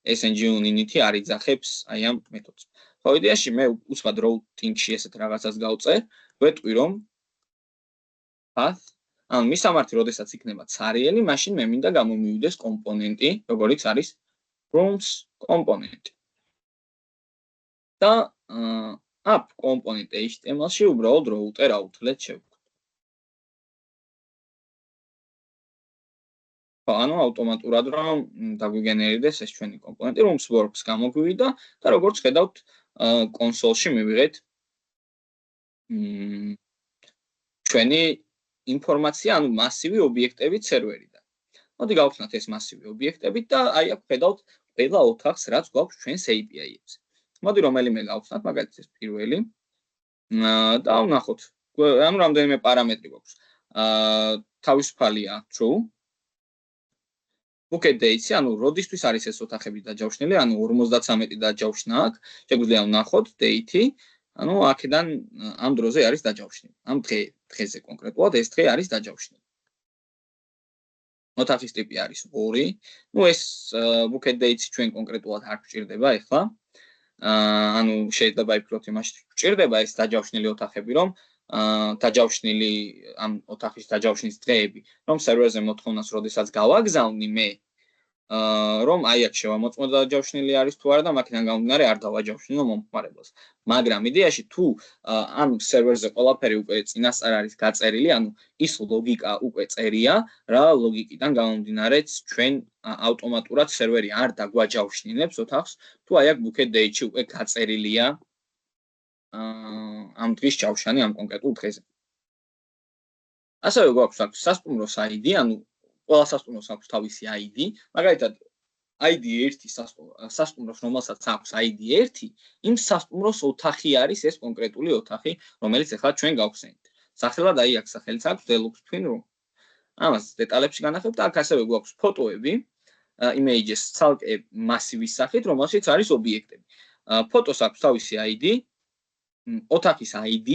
SNG unity არ იძახებს აი ამ მეთოდს. ხო, იდეაში მე უცბად routing-ში ესეთ რაღაცას გავწერ, ვეტყვი რომ path ან მისამართი როდესაც იქნება ცარიელი, მაშინ მე მინდა გამომივიდეს კომპონენტი, როგორიც არის Rooms კომპონენტი. და app component HTML-ში უბრალოდ router outlet შევქმნით. ხო, ანუ ავტომატურად რომ დაგვიგენერირდეს ეს ჩვენი კომპონენტი, Rooms works გამოგვივიდა და როგორც ხედავთ, კონსოლში მივიღეთ ჩვენი ინფორმაცია, ანუ მასივი ობიექტებით სერვერიდან. მოდი გავხსნათ ეს მასივი ობიექტებით და აი აქ ხედავთ ყველა ოთახს, რაც გვაქვს ჩვენს API-ებზე. მოდი რომელიმე გავხსნათ, მაგალითად ეს პირველი. და ვნახოთ. ანუ რამდენიმე პარამეტრი გვაქვს. თავისუფალია true. Booked dates, ანუ როდისთვის არის ეს ოთახები დაჯავშნილი, ანუ 53 დაჯავშნა აქ. შეგვიძლია ვნახოთ date, ანუ აქედან ამ დროზე არის დაჯავშნილი. ამ დღეზე კონკრეტულად ეს დღე არის დაჯავშნილი. ოთახის ტიპი არის 2. ნუ ეს booked dates ჩვენ კონკრეტულად არ გვჭირდება ეხლა. ანუ შეიძლება იფიქროთ იმაში გვჭირდება ეს დაჯავშნილი ოთახები, რომ დაჯავშნილი ამ ოთახის დაჯავშნის დღეები, რომ სერვერზე მოთხოვნას როდესაც გავაგზავნი მე, რომ აი აქ შევამოწმო დაჯავშნილი არის თუ არა და მაქედან გამომდინარე არ დავაჯავშნილო მომხმარებელს. მაგრამ იდეაში თუ ამ სერვერზე ყველაფერი უკვე წინასწარ არის გაწერილი, ანუ ის ლოგიკა უკვე წერია, რა ლოგიკიდან გამომდინარეც ჩვენ ავტომატურად სერვერი არ დაგვაჯავშნილებს ოთახს, თუ აი აქ booked date-ში უკვე გაწერილია ამ დღის ჯავშანი ამ კონკრეტულ დღეზე. ასევე გვაქვს აქ სასტუმროს ID, ანუ ყველა სასტუმროს აქვს თავისი ID, მაგალითად ID 1 სასტუმროს რომელსაც აქვს ID 1, იმ სასტუმროს ოთახი არის ეს კონკრეტული ოთახი, რომელიც ახლა ჩვენ გავხსენით. სახელად აი აქ სახელიც აქვს Deluxe Twin Room. ამას დეტალებში განახებთ, აქ ასევე გვაქვს ფოტოები, images ცალკე მასივის სახით, რომელშიც არის ობიექტები. ფოტოს აქვს თავისი ID, ოთახის ID,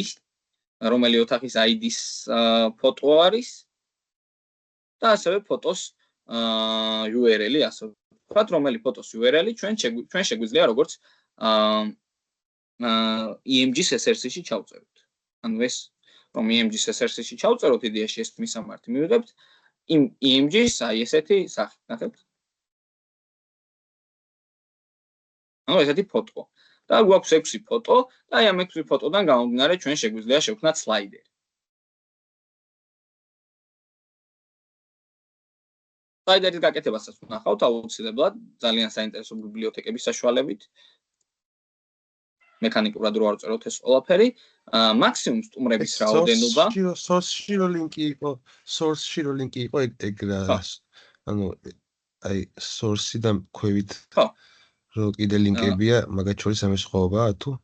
რომელი ოთახის ID-ს ფოტო არის და ასევე ფოტოს URL-ი, ასე ვთქვათ, რომელი ფოტოს URL-ი ჩვენ შეგვიძლია როგორც EMG SSR-ში ჩავწეროთ. ანუ ეს რომ EMG SSR-ში ჩავწეროთ, იდეაში ეს მისამართი მივიღებთ იმ EMG-ს აი ესეთი სახით, ნახეთ. ანუ ესეთი ფოტო. და გვაქვს 6 ფოტო და აი ამ 6 ფოტოდან გამომდინარე ჩვენ შეგვიძლია შევქმნათ სლაიდერი. სლაიდერის გაკეთებასაც ვნახავთ აუცილებლად ძალიან საინტერესო ბიბლიოთეკების საშუალებით. მექანიკურად რო არ წეროთ ეს ყველაფერი, მაქსიმუმ სტუმრების რაოდენობა. source-ში რო ლინკი იყო ეგ ანუ აი source-დან ქვევით. ხო. რო კიდე ლინკებია, მაგათ შორის ამის ხოვებაა თუ?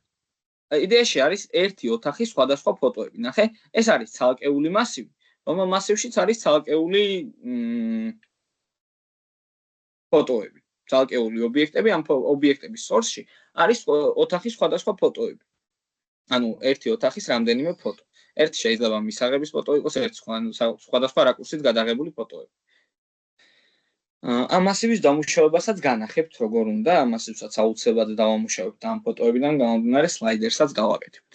იდეაში არის ერთი ოთახის სხვადასხვა ფოტოები. ნახე, ეს არის ცალკეული მასივი, რომელ მასივშიც არის ცალკეული ფოტოები, ცალკეული ობიექტები, ამ ობიექტების source-ში არის ოთახის სხვადასხვა ფოტოები. ანუ ერთი ოთახის რამდენიმე ფოტო. ერთი შეიძლება მისაღების ფოტო იყოს, ერთი სხვადასხვა რაკურსით გადაღებული ფოტოები. ამ მასივის დამუშავებასაც განახებთ როგორ უნდა, ამ მასივსაც აუცილებლად დავამუშავებთ ამ ფოტოებიდან გამომდინარე სლაიდერსაც გავაკეთებთ.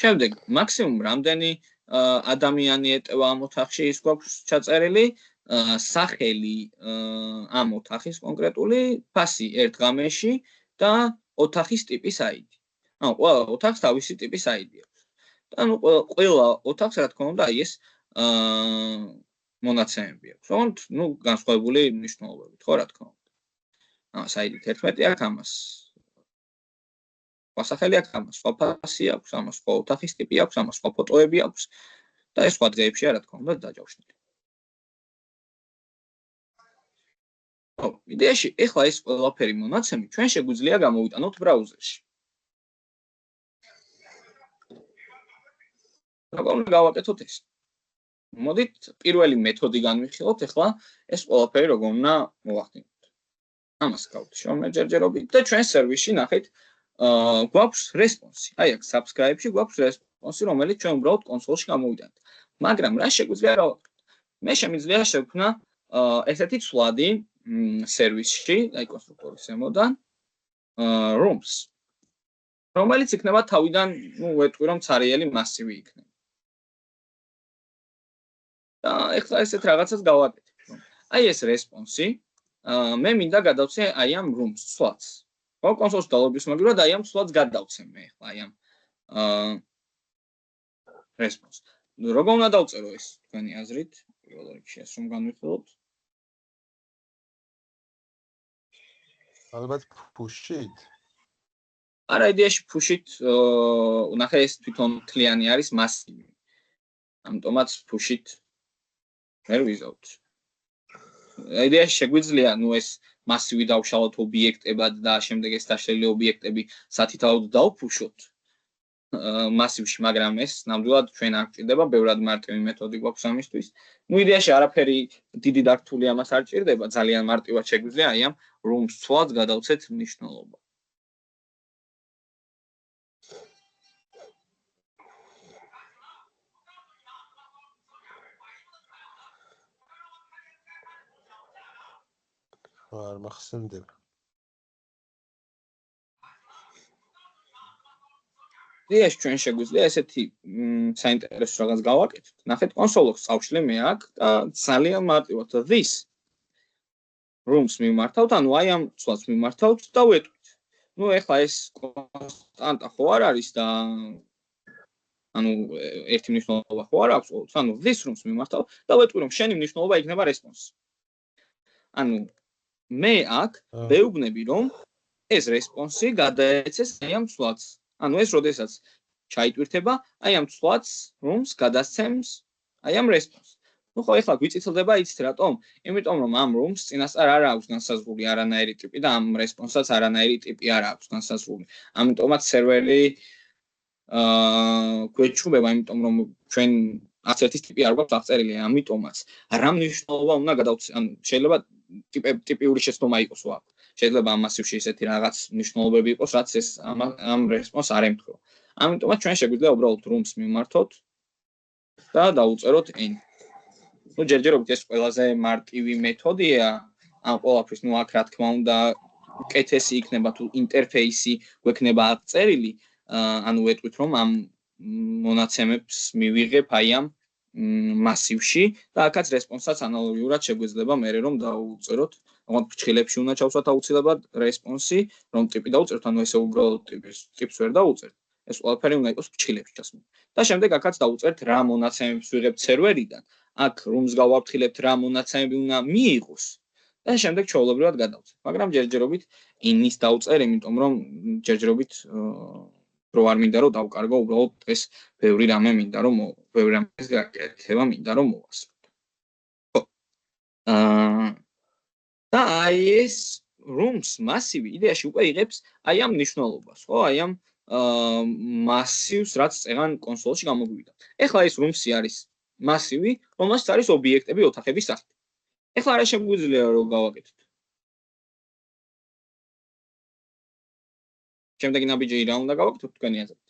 შემდეგ მაქსიმუმ რამდენი ადამიანი ეტევა ამ ოთახში ის გვაქვს ჩაწერილი, სახელი ამ ოთახის კონკრეტული, ფასი ერთ ღამეში და ოთახის ტიპის ID. ანუ ყველა ოთახს თავისი ტიპის ID აქვს. და ანუ ყველა ოთახს რა თქმა უნდა აი ეს მონაცემები აქვს. თუმცა, ნუ განსხვავებული მნიშვნელობებით, ხო რა თქმა უნდა. ამას ID 11 აქვს, ამას სხვა სახელი აქვს, ამას სხვა ფასი აქვს, ამას სხვა ოთახის ტიპი აქვს, ამას სხვა ფოტოები აქვს და ეს სხვა დღეებშია, რა თქმა უნდა, დაჯავშნილი. იდეაში ეხლა ეს ყველაფერი მონაცემი ჩვენ შეგვიძლია გამოვიტანოთ ბრაუზერში. როგორ უნდა გავაკეთოთ ეს? მოდით პირველი მეთოდი განვიხილოთ, ეხლა ეს ყველაფერი როგორ უნდა მოვახდინოთ. ამას გავთიშავთ ჯერჯერობით და ჩვენ სერვისში ნახეთ, გვაქვს რესპონსი. აი აქ subscribe-ში გვაქვს რესპონსი, რომელიც ჩვენ უბრალოდ კონსოლში გამოვიტანთ. მაგრამ რა შეგვიძლია გავაკეთოთ? მე შემიძლია შევქმნა ესეთი ცვლადი სერვისში, აი კონსტრუქტორის ზემოდან, rooms, რომელიც იქნება თავიდან, ვეტყვი რომ ცარიელი მასივი იქნება. და ეხლა ესეთ რაღაცას გავაკეთებ. აი ეს რესპონსი, მე მინდა გადავცე აი ამ rooms ცვლადს. ხო, კონსოლში დალოგის მაგივრად აი ამ ცვლადს გადავცე მე ეხლა აი ამ რესპონს. როგორ უნდა დავწერო ეს თქვენი აზრით? პირველ რიგში ეს რომ განვიხილოთ. ალბათ push-ით. არა, იდეაში push-ით, ნახე ეს თვითონ თლიანი არის მასივი. ამიტომაც push-ით ვერ ვიზავთ. იდეაში შეგვიძლია, ეს მასივი დავშალოთ ობიექტებად და შემდეგ ეს დაშლილი ობიექტები სათითაოდ დავფუშოთ მასივში, მაგრამ ეს ნამდვილად ჩვენ არ გვჭირდება, ბევრად მარტივი მეთოდი გვაქვს ამისთვის. იდეაში არაფერი დიდი დართული ამას არ ჭირდება, ძალიან მარტივად შეგვიძლია აი ამ rooms ცვლადს გადავცეთ მნიშვნელობა. არ მახსენდება. იდეაში ჩვენ შეგვიძლია ესეთი საინტერესო რაღაც გავაკეთოთ. ნახეთ, კონსოლს წავშლი მე აქ და ძალიან მარტივად this rooms მიმართავთ, ანუ აი ამ ცვლადს მიმართავთ და ვეტყვით. ეხლა ეს კონსტანტა ხო არ არის და ერთი მნიშვნელობა ხო არ აქვს ყოველთვის, this rooms მიმართავ და ვეტყვი რომ შენი მნიშვნელობა იქნება response. მე აქ ვეუბნები რომ ეს response-ი გადაეცეს აი ამ ცვლადს. ეს როდესაც ჩაიტვირთება, აი ამ ცვლადს rooms გადასცემს აი ამ response. ხო, ეხლა გვიწითლდება იცით რატომ? იმიტომ რომ ამ rooms წინასწარ არ აქვს განსაზღვრული არანაირი ტიპი და ამ response-საც არანაირი ტიპი არ აქვს განსაზღვრული. ამიტომაც სერვერი გვეჩვენება, იმიტომ რომ ჩვენ არც ერთის ტიპი არ გვაქვს აღწერილი, ამიტომაც რა მნიშვნელობა უნდა გადავცე, შეიძლება ტიპიური შეცდომა იყოს აქ. შეიძლება ამ მასივში ესეთი რაღაც მნიშვნელობები იყოს, რაც ეს ამ response არ ემთხვევა. ამიტომაც ჩვენ შეგვიძლია უბრალოდ rooms მიმართოთ და დავუწეროთ n. ჯერჯერობით ეს ყველაზე მარტივი მეთოდია ამ ყველაფრის, აქ რა თქმა უნდა უკეთესი იქნება თუ ინტერფეისი გვექნება აღწერილი, ვეტყვით რომ ამ მონაცემებს მივიღებ აი ამ მასივში და აქაც response-საც ანალოგიურად შეგვეძლება მე რომ დავუწეროთ, ფრჩხილებში უნდა ჩავსვათ აუცილებლად response-ი, რომ ტიპი დავუწეროთ, ესე უბრალოდ ტიპს ვერ დავუწერთ. ეს ყველაფერი უნდა იყოს ფრჩხილებში ჩასმული. და შემდეგ აქაც დავუწერთ რა მონაცემებს ვიღებთ სერვერიდან. აქ rooms გავაფრთხილებთ რა მონაცემები უნდა მიიღოს და შემდეგ ჩვეულებრივად გადავწევთ. მაგრამ ჯერჯერობით in-ის დავწერ, იმიტომ რომ ჯერჯერობით რო არ მინდა რომ დავკარგო, უბრალოდ ეს ბევრი რამე მინდა რომ ბევრი რამის გაკეთება მინდა რომ მოვასწროთ. ხო. და აი ეს rooms მასივი იდეაში უკვე იღებს აი ამ მნიშვნელობას, ხო? აი ამ მასივს, რაც წეღან კონსოლში გამოგვივიდა. ეხლა ეს rooms-ი არის მასივი, რომელშიც არის ობიექტები ოთახების სახით. ეხლა რა შეგვიძლია რომ გავაკეთოთ? შემდეგი ნაბიჯი რა უნდა გავაკეთოთ თქვენი აზრით?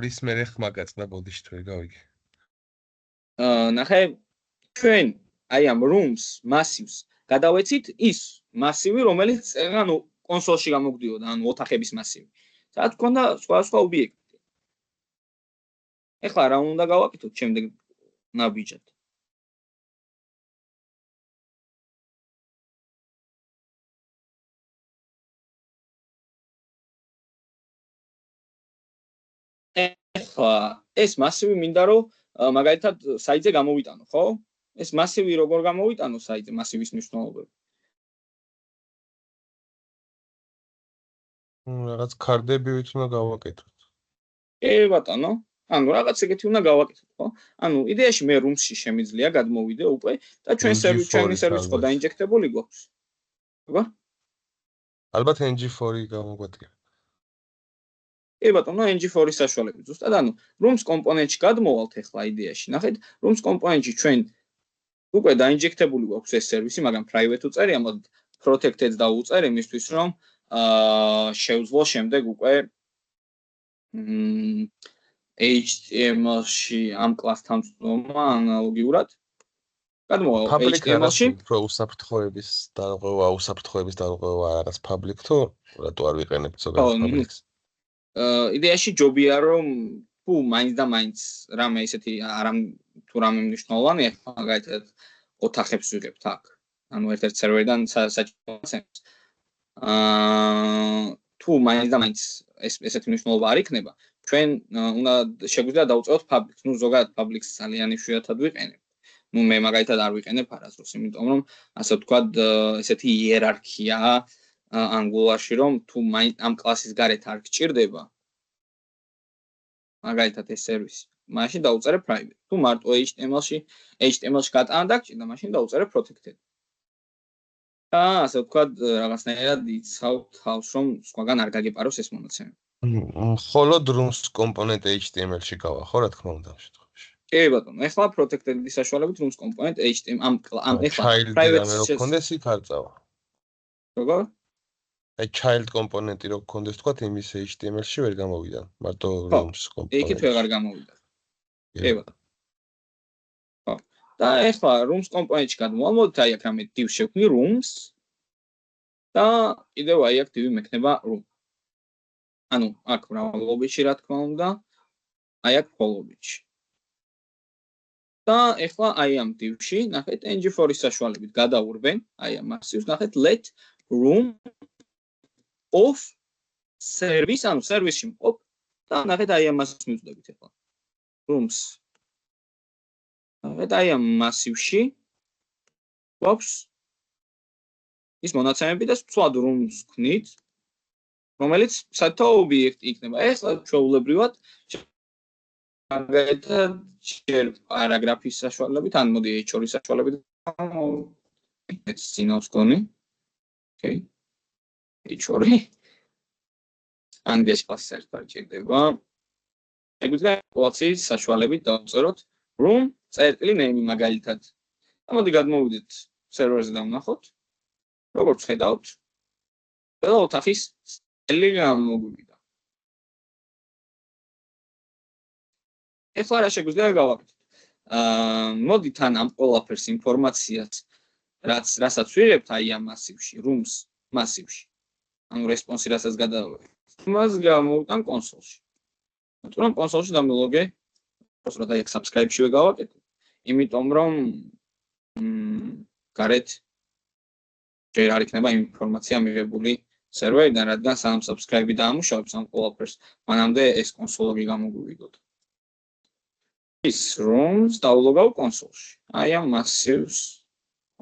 რის მერე ხმაგაწდა ბოდიში თუ გავიგე. ნახე, ჩვენ აი ამ rooms მასივს გადავეცით ის მასივი, რომელიც კონსოლში გამოგვდიოდა, ოთახების მასივი. სადაც გქონდა სხვა ობიექტი. ეხლა რა უნდა გავაკეთოთ შემდეგ ნაბიჯად? ეხლა ეს მასივი მინდა რომ მაგალითად საიტზე გამოვიტანო, ხო? ეს მასივი როგორ გამოვიტანო საიტზე მასივის მნიშვნელობები? რაღაც ქარდები ვით უნდა გავაკეთოთ. ბატონო. ანუ რაღაც ეგეთი უნდა გავაკეთოთ, ხო? ანუ იდეაში მე room-ში შემიძლია გადმოვიდე უკვე და ჩვენი სერვისი ხო დაინჯექტებული გვაქვს. როგორ? ალბათ ng4-ი გამოგვადგება. ბატონო, ng4-ის საშუალებით ზუსტად, ანუ rooms კომპონენტში გადმოვალთ ახლა იდეაში. ნახეთ, rooms კომპონენტში ჩვენ უკვე დაინჯექტებული გვაქვს ეს სერვისი, მაგრამ private უწერია, მოდით protected დავუწერ იმისთვის, რომ შევძლო შემდეგ უკვე HTML-ში ამ კლასთან წვდომა ანალოგიურად. გადმოვალ HTML-ში უფრო უსაფრთხოების დარღვევა რაღაც public თუ რატო არ ვიყენებთ ზოგადად public-ს? იდეაში ჯობია რომ თუ მაინც და მაინც რამე ისეთი თუ რამე მნიშვნელოვანი ახლა მაგალითად ოთახებს ვიღებთ აქ. ანუ ერთ-ერთ სერვერიდან საჭიროებს. თუ მაინც და მაინც ესეთი მნიშვნელობა არ იქნება, ჩვენ უნდა შეგვიძლია დავუწევოთ public-ს. ნუ ზოგადად public-ს ძალიან იშვიათად ვიყენებთ. ნუ მე მაგალითად არ ვიყენებ არასდროს, იმიტომ რომ ასე ვთქვათ, ესეთი იერარქიაა Angular-ში, რომ თუ მაინც ამ კლასის გარეთ არ გჭირდება მაგალითად ეს სერვისი, მაშინ დავუწერე private. თუ მარტო HTML-ში გატანა დაგჭირდა, მაშინ დავუწერე protected. ასე ვთქვათ, რაღაცნაირად იცავ თავს, რომ სხვაგან არ გაგეპაროს ეს მონაცემები. მხოლოდ rooms კომპონენტ HTML-ში გავა, ხო, რა თქმა უნდა ამ შემთხვევაში. ბატონო, ეხლა protected-ის საშუალებით rooms კომპონენტ HTML ამ ეხლა private-ი რო გქონდეს იქ არ წავა. როგორ? აი child კომპონენტი რო გქონდეს თქვა იმის HTML-ში ვერ გამოვიდა, მარტო rooms კომპონენტი. იქით ვეღარ გამოვიდა. ბატონო. ხო. და ეხლა rooms კომპონენტში გადმოვალ, მოდით აი აქ რამე div შევქმნი rooms და კიდევ აი აქ div მექნება room. ანუ აქ მრავალობითში რა თქმა უნდა, აი აქ მხოლობითში. და ეხლა აი ამ div-ში, ნახეთ ng4-ის საშუალებით გადავურბენ, აი ამ massivs, ნახეთ let room of service, ანუ სერვისში მყოფ და ნახეთ აი ამ massivs მივწდებით ეხლა. rooms. ნახეთ აი ამ massivში გვაქვს ის მონაცემები და სწორად rooms ვქნით, რომელიც საერთო ობიექტი იქნება. ეხლა ჩვეულებრივად მაგალითად ჯერ პარაგრაფის საშუალებით, ან მოდი h2-ის საშუალებით ეს სინავს გონი. ოკეი. h2 ანგლიაში კლასი არ ჭირდება. ეგვიძა კლასის საშუალებით დავწეროთ room წერტილი name მაგალითად. მოდი გადმოვიდეთ სერვერზე და ვნახოთ. როგორც ხედავთ, ყველა ოთახის წელი გამოგვივიდა. ეხლა რა შეგვიძლია გავაკეთოთ? მოდით ან ამ ყველაფერს ინფორმაციას რასაც ვიღებთ აი ამ massivში, rooms massivში. ანუ response-ი რასაც გადავიღებთ. მას გამოვიტან კონსოლში. მაგრამ კონსოლში დამილოგე, უბრალოდ აი subscribe-შივე გავაკეთე. იმიტომ რომ გარეთ ჯერ არ იქნება ინფორმაცია მიღებული სერვერიდან, რადგან სამ subscribe-ი დაამუშავებს ამ ყველაფერს, მანამდე ეს კონსოლი გამოგვივიდოთ. ის rooms დავლოგავ კონსოლში. აი ამ massivs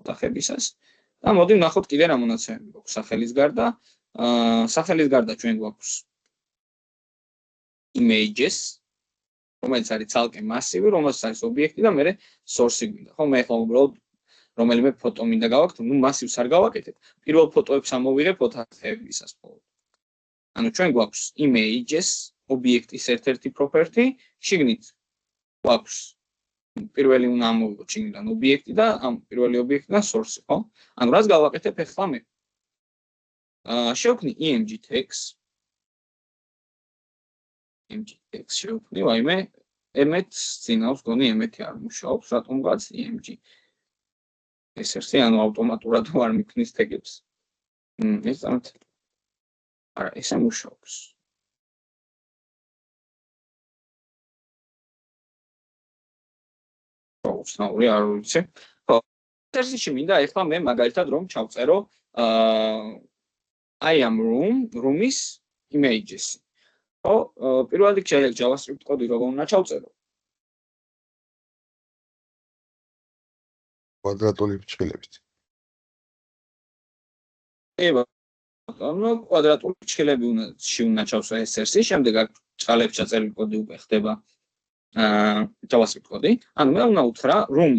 ოთახებისას და მოდი ვნახოთ კიდე რა მონაცემები გვაქვს სახელის გარდა. სახელის გარდა ჩვენ გვაქვს images, რომელიც არის ცალკე massive, რომელსაც არის ობიექტი და მერე source-ი გვინდა. ხო, მე ახლა უბრალოდ რომელიმე ფოტო მინდა გავაკეთო, ნუ massive-ს არ გავაკეთებ. პირველ ფოტოებს ამოვიღებ ოთახებისას მხოლოდ. ანუ ჩვენ გვაქვს images, ობიექტის ერთ-ერთი property, შიგნით გვაქვს პირველი უნდა ამოვიღოთ შიგნიდან ობიექტი და ამ პირველი ობიექტიდან source-ი, ხო? ანუ რას გავაკეთებ ახლა მე? შევქმნი img text. img text შევქმნი, ვაიმე, ემეთ წინავს გონი ემეთი არ მუშაობს, რატომღაც img ეს ერთი ანუ ავტომატურად არ მიქმნის ტეგებს. ეს ამით არა, ესე მუშაობს. უცნაური არ ვიცი. ხო, ერთ-ერთი მინდა ეხლა მე მაგალითად რომ ჩავწერო I am room-ის images-ი. ხო, პირველ რიგში JavaScript კოდი როგორ უნდა ჩავწერო? კვადრატული ფრჩხილებით. ანუ კვადრატული ფრჩხილები უნდა ჩავსვა SRC, შემდეგ ჭალებს ჩაწერილი კოდი უკვე ხდება JavaScript კოდი. ანუ მე უნდა უთხრა რომ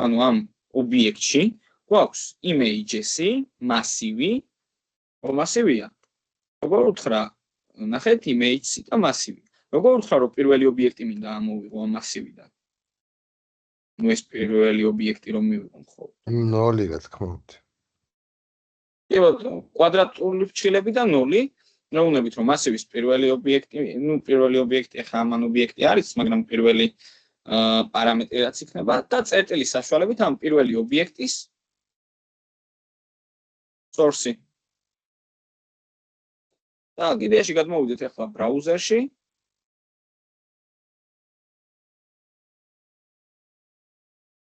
ანუ ამ ობიექტში გვაქვს image-ი, მასივი, მასივია. როგორ უთხრა, ნახეთ image-ი და მასივი. როგორ უთხრა რომ პირველი ობიექტი მინდა ამოვიღო ამ მასივიდან. ნუ ეს პირველი ობიექტი რომ მივიღო მხოლოდ. 0 რა თქმა უნდა. კი ბატონო, კვადრატული ფრჩხილები და 0. ნაუნებით რომ მასივის პირველი ობიექტი ახლა ამან ობიექტი არის, მაგრამ პირველი პარამეტრი რაც იქნება და წერტილის საშუალებით ამ პირველი ობიექტის source-ი. და კიდეში გადმოვიდეთ ახლა ბრაუზერში.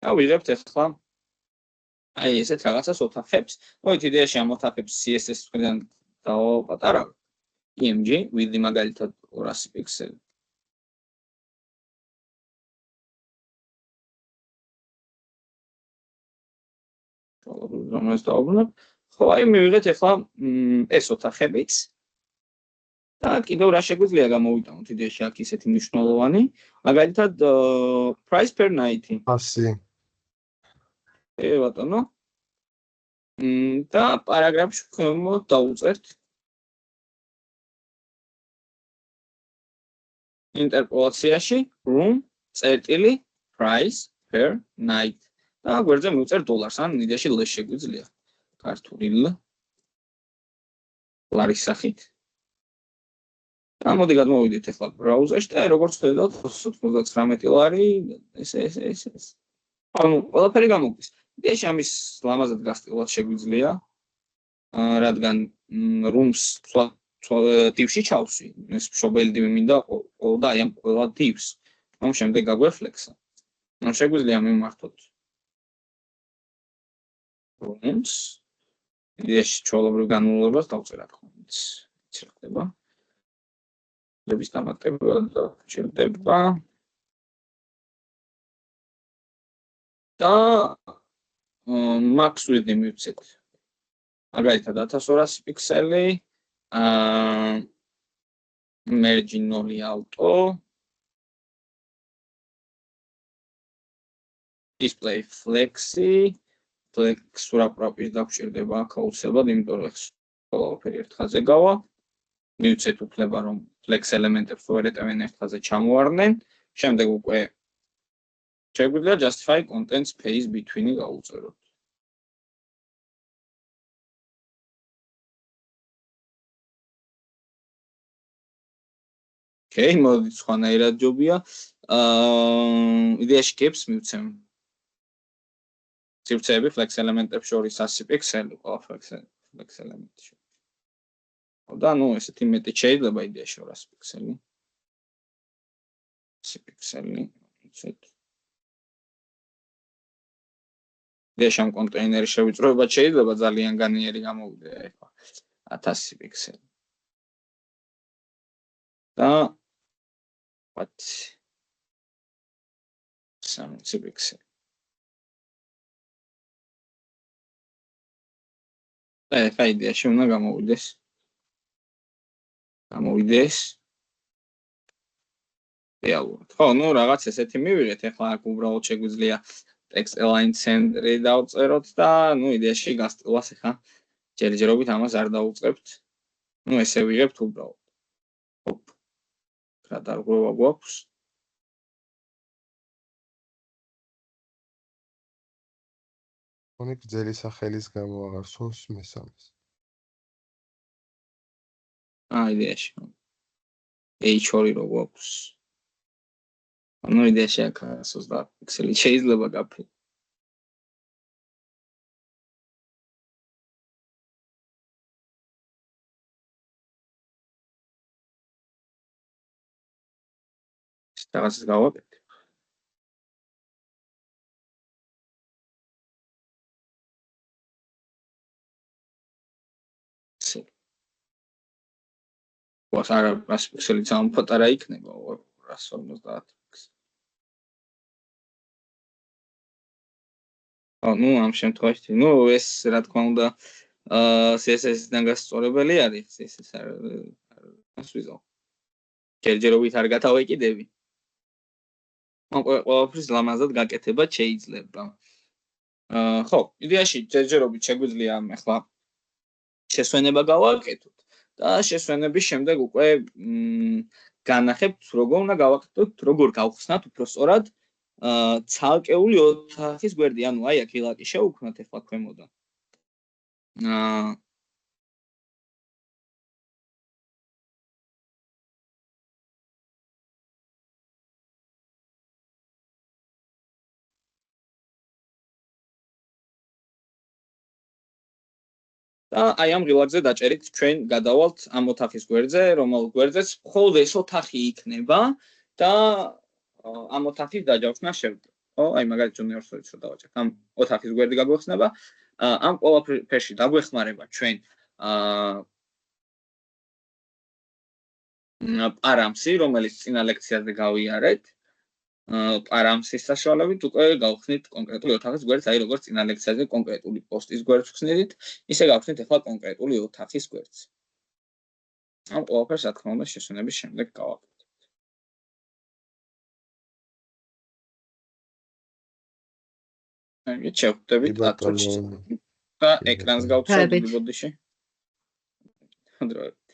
ავიღებთ ახლა აი ესეთ რაღაცას ოთახებს. მოით იდეაში ამ ოთახებს CSS მხრიდან დავაპატარავ. img width მაგალითად 200 პიქსელი. რომელს დავუბრუნებ. ხო, აი მივიღეთ ახლა ეს ოთახებიც. და კიდევ რა შეგვიძლია გამოვიტანოთ იდეაში აქ ისეთი მნიშვნელოვანი, მაგალითად price per night. 100. ბატონო. და პარაგრაფში დავუწერთ ინტერპოლაციაში room წერტილი price per night. და გვერდზე მივწერთ $, ან იდეაში ლ შეგვიძლია. ქართული ლ. ლარის სახით. და მოდი გადმოვიდეთ ახლა ბრაუზერში და როგორც ხედავთ 99 ლარი ეს. ანუ ყველაფერი გამოგვდის. იდეაში ამის ლამაზად გასტილად შეგვიძლია. რადგან rooms divში ჩავსვი. ეს მშობელი div მინდა და აი ამ ყველა divs. ამ შემდეგ გაგვეფლექსა. ანუ შეგვიძლია მიმართოთ rooms. იდეაში ჩვეულებრივ განმავლობას დავწერა თქოს. ის რა ხდება? ლების დამატება და ჩერდება. და max width მივცეთ. მაგალითად 1200 პიქსელი, margin 0 auto, display flexi, flex სურაპრაპის დაგჭირდება აუცილებლად, იმიტომ რომ ყველაფერი ერთ ხაზზე გავა. მივცეთ უფლება რომ flex ელემენტებს ვერ ეტევენ ერთ ხაზზე ჩამოვარდნენ. შემდეგ უკვე შეგვიძლია justify content space between-ი გავუწეროთ. Okay, მოდით სხვანაირად ჯობია. იდეაში caps მივცემ. სივრცეები flex ელემენტებს შორის 100 პიქსელი, ყველა flex ელემენტში. და ნუ ესეთი მეტი შეიძლება იდეაში 200 პიქსელი. 100 პიქსელი. იდეაში ამ კონტეინერის შევიწროება შეიძლება ძალიან განიერი გამოვიდე ახლა 1000 პიქსელი. და 300 პიქსელი. ახლა იდეაში უნდა გამოვიდეს. რეალურად. ხო, ნუ რაღაც ესეთი მივიღეთ, ახლა აქ უბრალოდ შეგვიძლია text align center-ი დავწეროთ და ნუ იდეაში გასტილას ახლა ჯერჯერობით ამას არ დავუწყებთ. ნუ ესე ვიღებთ უბრალოდ. ჰოპ. რა დარღვევა გვაქვს? მონი გრძელი სახელის გამო აღარ სურს მესამეს. იდეაში. H2 რო გვაქვს. ანუ იდეაში აქ 30 პიქსელი შეიძლება გაფი. რაღაცას გავაკეთე. ვას არა 100 პიქსელი ძალიან პატარა იქნება 150 პიქსელი. ნუ ამ შემთხვევაში, ნუ ეს რა თქმა უნდა CSS-დან გასწორებელი არის, CSS არ ვიზავ. ჯერჯერობით არ გადავეკიდები. ყველაფრის ლამაზად გაკეთება შეიძლება. ხო, იდეაში ჯერჯერობით შეგვიძლია ახლა შესვენება გავაკეთოთ და შესვენების შემდეგ უკვე განახებთ როგორ უნდა გავაკეთოთ, როგორ გავხსნათ უფრო სწორად ცალკეული ოთახის გვერდი, ანუ აი აქ ილაკი შევუქმნათ ახლა ქვემოდან. და აი ამ ღილაკზე დაჭერით ჩვენ გადავალთ ამ ოთახის გვერდზე, რომელ გვერდზეც მხოლოდ ეს ოთახი იქნება და ამ ოთახის დაჯავშნა შევდგა. ხო, აი მაგალითად უნივერსალიც რო დავაჭერთ. ამ ოთახის გვერდი გაგვეხსნება, ამ ყველაფერში დაგვეხმარება ჩვენ პარამსი, რომელიც წინა ლექციაზე გავიარეთ. პარამსის საშუალებით უკვე გავხსნით კონკრეტული ოთახის გვერდს, აი როგორც წინა ლექციაზე კონკრეტული პოსტის გვერდს ვხსნით, ისე გავხსნით ახლა კონკრეტული ოთახის გვერდს. ამ ყველაფერს რა თქმა უნდა შესვენების შემდეგ გავაკეთებთ. აი, შევხვდებით ატოჩში და ეკრანს გავცვალთ ბოდიში. დროებით.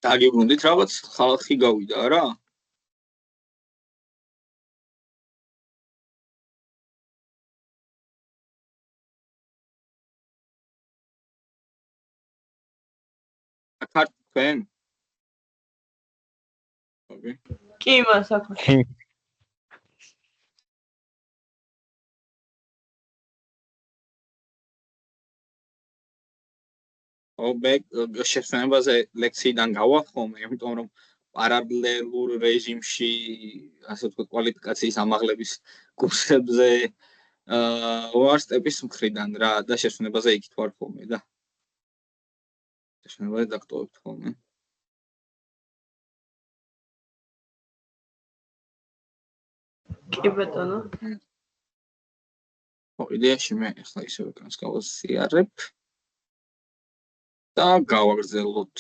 დაგიბრუნდით რაღაც ხალხი გავიდა რა? აქ თქვენ? ოკეი. კი, მას აქვს. შეცვლებაზე ლექციიდან გავახმო, იმიტომ რომ პარალელურ რეჟიმში, ასე ვთქვათ, კვალიფიკაციის ამაღლების კურსებზე ვარსტების მხრიდან რა და შეცვლებაზე იქით ვარ ხოლმე და შეცვლებაზე დაგტოვებთ ხოლმე. კი ბატონო. იდეაში მე ახლა ისევ ეკრანს გავაზიარებ და გავაგრძელოთ.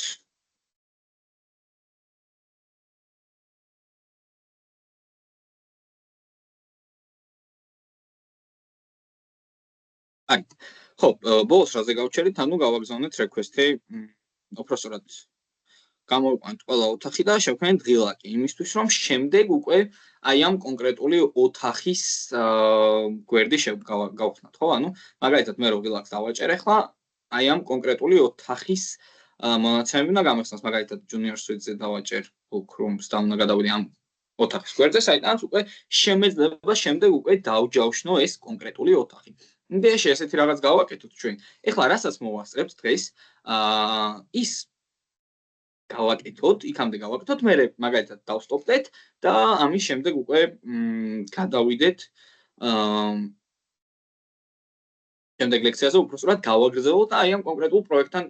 ხო, ბოლოს რაზე გავჩერით, ანუ გავაგზავნეთ რეკვესტი, უпростоრად გამოვიყვანეთ ყველა ოთახი და შევქმნით ღილაკი, იმისთვის რომ შემდეგ უკვე აი ამ კონკრეტული ოთახის გვერდი გავხსნათ, ხო? ანუ მაგალითად მე რო ღილაკს დავაჭერ ახლა, აი ამ კონკრეტული ოთახის მონაცემები უნდა გამიხსნას, მაგალითად junior suite-ზე დავაჭერ book rooms და უნდა გადავიდე ამ ოთახის გვერდზე, საიდანაც უკვე შემეძლება შემდეგ უკვე დავჯავშნო ეს კონკრეტული ოთახი. იდეაში ესეთი რაღაც გავაკეთოთ ჩვენ. ეხლა რასაც მოვასწრებთ დღეს, ის გავაკეთოთ, იქამდე გავაკეთოთ, მე მაგალითად დავსტოპდეთ და ამის შემდეგ უკვე გადავიდეთ შემდეგ ლექციაზე უпростоრად გავაგრძელოთ და აი ამ კონკრეტულ პროექტთან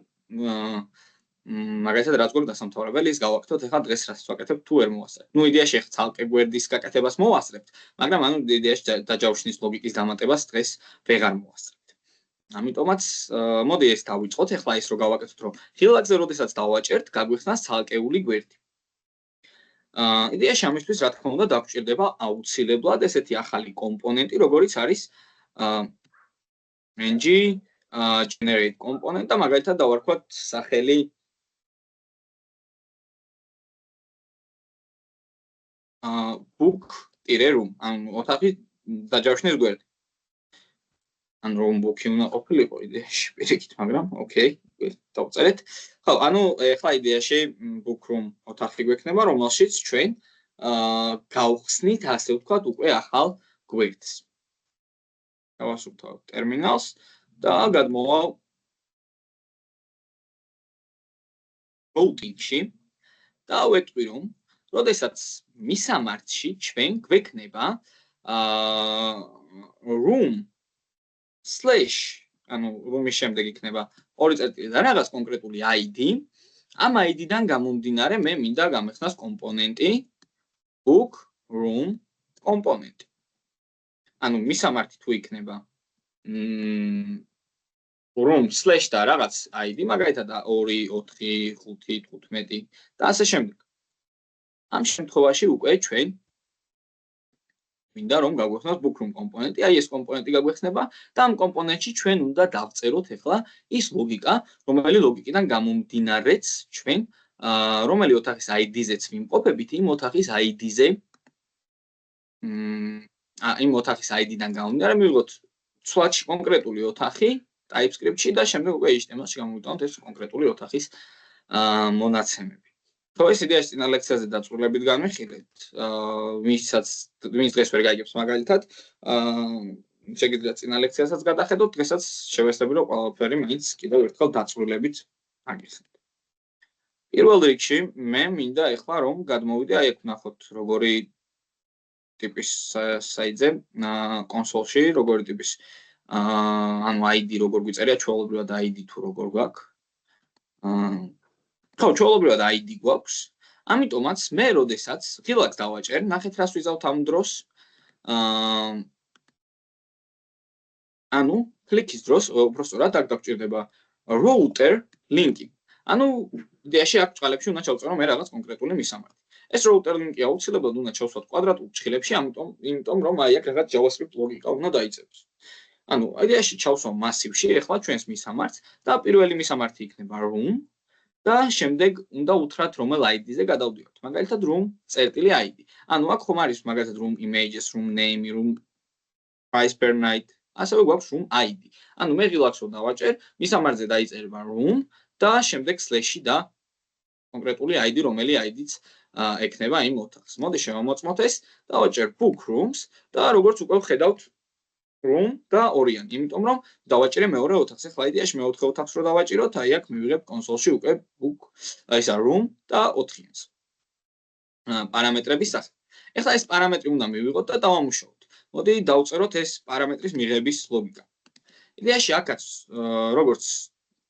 მაგალითად რაც გვაქვს დასამთავრებელი ის გავაკეთოთ, ეხლა დღეს რაც ვაკეთებ თუ ვერ მოვასწრებთ. ნუ იდეაში ახლა ცალკე გვერდის გაკეთებას მოვასწრებთ, მაგრამ ანუ იდეაში დაჯავშნის ლოგიკის დამატებას დღეს ვეღარ მოვასწრებთ. ამიტომაც მოდი ეს დავიწყოთ, ეხლა ის რო გავაკეთოთ, რომ ღილაკზე როდესაც დავაჭერთ, გაგვიხსნას ცალკეული გვერდი. იდეაში ამისთვის რა თქმა უნდა დაგვჭირდება აუცილებლად ესეთი ახალი კომპონენტი, როგორიც არის ng generate component და მაგალითად დავარქვათ სახელი book-room, ანუ ოთახის დაჯავშნის გვერდი. ან room book-ი უნდა ყოფილიყო იდეაში პირიქით, მაგრამ ოკეი, დავწერეთ. ხო, ანუ ახლა იდეაში book room ოთახი გვექნება, რომელშიც ჩვენ გავხსნით, ასე ვთქვათ, უკვე ახალ გვერდს. გავასუფთავებ ტერმინალს და გადმოვალ routing-ში და ვეტყვი, რომ როდესაც მისამართში ჩვენ გვექნება room/ ანუ room-ის შემდეგ იქნება ორი წერტილი და რაღაც კონკრეტული ID, ამ ID-დან გამომდინარე მე მინდა გამეხსნას კომპონენტი book room კომპონენტი. ანუ მისამართი თუ იქნება room/ და რაღაც ID, მაგალითად 2, 4, 5, 15 და ასე შემდეგ. ამ შემთხვევაში უკვე ჩვენ მინდა რომ გაგვეხსნას book room კომპონენტი, აი ეს კომპონენტი გაგვეხსნება და ამ კომპონენტში ჩვენ უნდა დავწეროთ ახლა ის ლოგიკა, რომელი ლოგიკიდან გამომდინარეც ჩვენ რომელი ოთახის ID-ზეც ვიმყოფებით, იმ ოთახის ID-ზე იმ ოთახის ID-დან გამომდინარე მივიღოთ ცვლადში კონკრეტული ოთახი TypeScript-ში და შემდეგ უკვე HTML-ში გამოვიტანოთ ეს კონკრეტული ოთახის მონაცემები. ხო, ეს იდეაში წინა ლექციაზე დაწვრილებით განვიხილეთ, ვინც დღეს ვერ გაიგებს მაგალითად, შეგიძლიათ წინა ლექციასაც გადახედოთ, დღესაც შევესწრები რომ ყველაფერი მაინც კიდევ ერთხელ დაწვრილებით აგიხსნათ. პირველ რიგში მე მინდა ეხლა რომ გადმოვიდე, აი აქ ვნახოთ როგორი ტიპის საიტზე კონსოლში, როგორი ტიპის ანუ ID როგორ გვიწერია, ჩვეულებრივად ID თუ როგორ გვაქვს. ხო, ჩვეულებრივად ID გვაქვს. ამიტომაც მე როდესაც ღილაკს დავაჭერ, ნახეთ რას ვიზავთ ამ დროს. ანუ კლიკის დროს უბრალოდ არ დაგჭირდება router link-ი. ანუ იდეაში აქ წყალებში უნდა ჩავწერო მე რაღაც კონკრეტული მისამართი. ეს router link-ი აუცილებლად უნდა ჩავსვათ კვადრატულ ჭხილებში, იმიტომ რომ აი აქ რაღაც JavaScript ლოგიკა უნდა დაიწეროს. ანუ იდეაში ჩავსვამ მასივში ახლა ჩვენს მისამართს და პირველი მისამართი იქნება room და შემდეგ უნდა უთხრათ რომელ ID-ზე გადავდივართ. მაგალითად room.id. ანუ აქ ხომ არის მაგალითად room images, room name, room price per night. ასევე გვაქვს room ID. ანუ მე ღილაკს რო დავაჭერ, მის ამარზე დაიწერება room და შემდეგ slash-ი და კონკრეტული ID, რომელი ID-ც ექნება იმ ოთახს. მოდი შევამოწმოთ ეს, დავაჭერ book rooms და როგორც უკვე ვხედავთ room და ორიანი, იმიტომ რომ დავაჭერე მეორე ოთახს. ახლა იდეაში მეოთხე ოთახს რო დავაჭიროთ, აი აქ მივიღებ კონსოლში უკვე book, ისა room და 4-იანს. პარამეტრების სახით. ახლა ეს პარამეტრი უნდა მივიღოთ და დავამუშავოთ. მოდი დავწეროთ ეს პარამეტრის მიღების ლოგიკა. იდეაში აქაც როგორც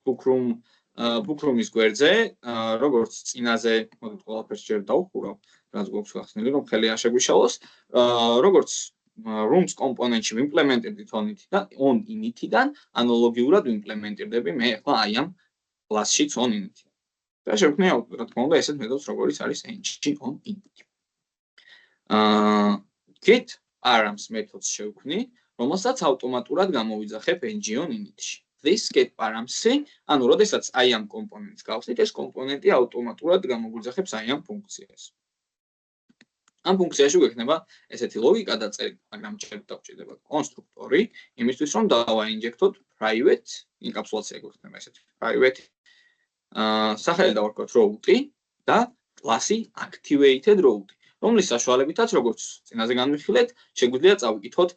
book room-ის გვერდზე, როგორც წინაზე, მოდით ყველაფერს ჯერ დავხურავ, რაც გვაქვს გახსნილი, რომ ხელი არ შეგვიშალოს, როგორც rooms კომპონენტში ვიმპლემენტირდით on init-დან, ანალოგიურად ვიმპლემენტირდები მე ახლა აი ამ კლასშიც on init-დან. და შევქმნია, რა თქმა უნდა, ესეთ მეთოდს, როგორც არის ng on init. Get params მეთოდს შევქმნი, რომელსაც ავტომატურად გამოვიძახებ ng on init-ში. This get params-ი, ანუ როდესაც აი ამ კომპონენტს გავხსნით, ეს კომპონენტი ავტომატურად გამოგვიძახებს აი ამ ფუნქციას. ამ ფუნქციაში გვექნება ესეთი ლოგიკა დაწერილი, მაგრამ ჩვენ დავჭირდება კონსტრუქტორი, იმისთვის რომ დავაინჯექტოთ private ინკაპსულაცია გვექნება ესეთი private სახელი დავარქვათ route და კლასი activated route, რომლის საშუალებითაც როგორც წინაზე განვიხილეთ, შეგვიძლია წავიკითხოთ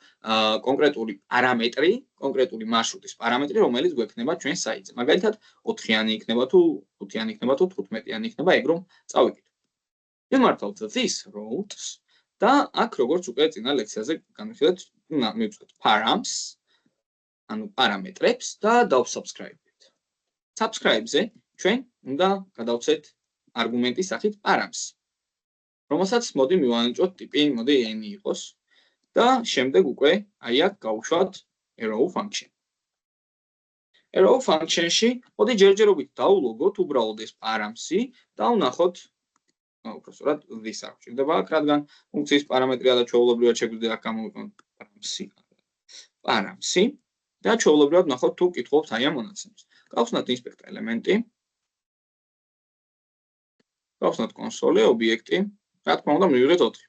კონკრეტული პარამეტრი, კონკრეტული მარშრუტის პარამეტრი, რომელიც გვექნება ჩვენ საიტზე. მაგალითად 4-იანი იქნება თუ 5-იანი იქნება თუ 15-იანი იქნება, ეგ რომ წავიკითხოთ. ვიმართავთ this routes და აქ როგორც უკვე წინა ლექციაზე განვიხილეთ, მივწვეთ params, ანუ პარამეტრებს და დავსაბსკრაიბებთ. Subscribe-ზე ჩვენ უნდა გადავცეთ არგუმენტის სახით params, რომელსაც მოდი მივანიჭოთ ტიპი, მოდი n იყოს და შემდეგ უკვე აი აქ გავუშვათ arrow function. Arrow function-ში მოდი ჯერჯერობით დავულოგოთ უბრალოდ ეს params-ი და ვნახოთ უბრალოდ this არ გვჭირდება აქ, რადგან ფუნქციის პარამეტრია და ჩვეულებრივად შეგვიძლია აქ გამოვიყენოთ params-ი და ჩვეულებრივად ვნახოთ თუ კითხულობთ აი ამ მონაცემებს. გავხსნათ inspect ელემენტი. გავხსნათ კონსოლე, ობიექტი. რა თქმა უნდა, მივიღეთ 4.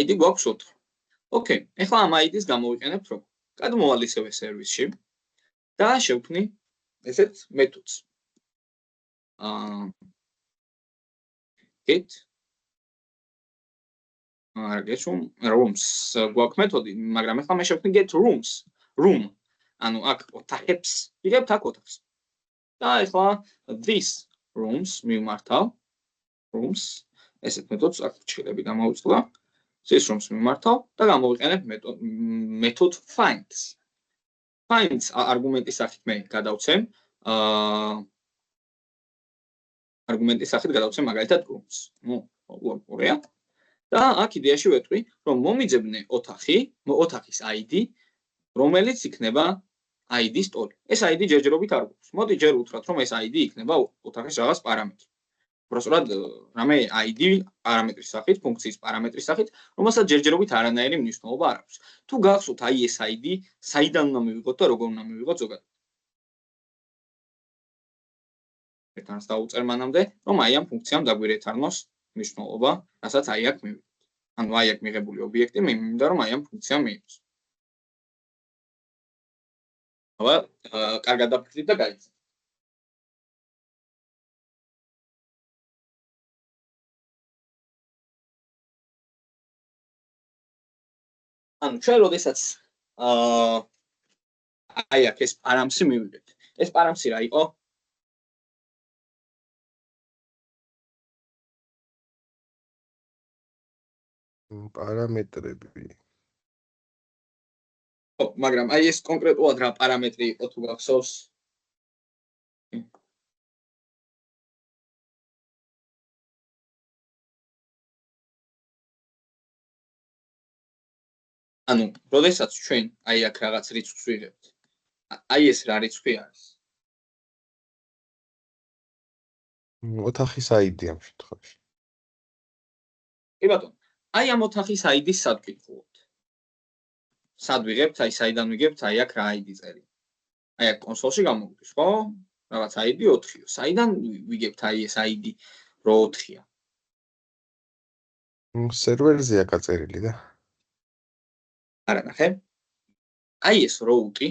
ID გვაქვს 4. ოკეი, ახლა ამ ID-ს გამოვიყენებთ როგორ? გადმოვალ ისევე სერვისში და შევქმნი ესეთ მეთოდს. get rooms გვაქვს მეთოდი, მაგრამ ახლა მე შევქმნი get rooms, room. ანუ აქ ოთახებს, ვიღებთ აქ ოთახს. და ახლა this rooms მივმართავ rooms, ესეთ მეთოდს აქ ჩხილები გამოვიწყდა. this rooms მივმართავ და გამოვიყენებ მეთოდ finds. finds არგუმენტის სახით მე გადავცემ არგუმენტის სახით გადავცემ მაგალითად rooms. ნუ ლოგიკურია. და აქ იდეაში ვეტყვი, რომ მომიძებნე ოთახის ID, რომელიც იქნება ID-ს ტოლი. ეს ID ჯერჯერობით არ გვაქვს. მოდი ჯერ უთხრათ, რომ ეს ID იქნება ოთახის რაღაც პარამეტრი. უბრალოდ რამე ID პარამეტრის სახით, ფუნქციის პარამეტრის სახით, რომელსაც ჯერჯერობით არანაირი მნიშვნელობა არ აქვს. თუ გახსოვთ აი ეს ID, საიდან უნდა მივიღოთ და როგორ უნდა მივიღოთ ზოგადად. ერთანს დავუწერ მანამდე, რომ აი ამ ფუნქციამ დაგვირეთარნოს მნიშვნელობა, რასაც აი აქ მივიღეთ. ანუ აი აქ მიღებული ობიექტი მე მინდა რომ აი ამ ფუნქციამ მიიღოს. აბა, კარგად დაფიქრდით და გაიცეთ. ანუ ჩვენ როდესაც აი აქ ეს პარამსი მივიღეთ. ეს პარამსი რა იყო? პარამეტრები. მაგრამ აი ეს კონკრეტულად რა პარამეტრი იყო თუ გახსოვს? ანუ, როდესაც ჩვენ აი აქ რაღაც რიცხვს ვიღებთ, აი ეს რა რიცხვი არის? ოთახის ID ამ შემთხვევაში. კი ბატონო, აი ამ ოთახის ID-ს სად ვკითხულობთ? სად ვიღებთ, აი საიდან ვიღებთ, აი აქ რა ID წერია? აი აქ კონსოლში გამოგვდის, ხო? რაღაც ID 4-იო. საიდან ვიგებთ აი ეს ID რო 4-ია? სერვერზეა გაწერილი და. არა ნახე. აი ეს route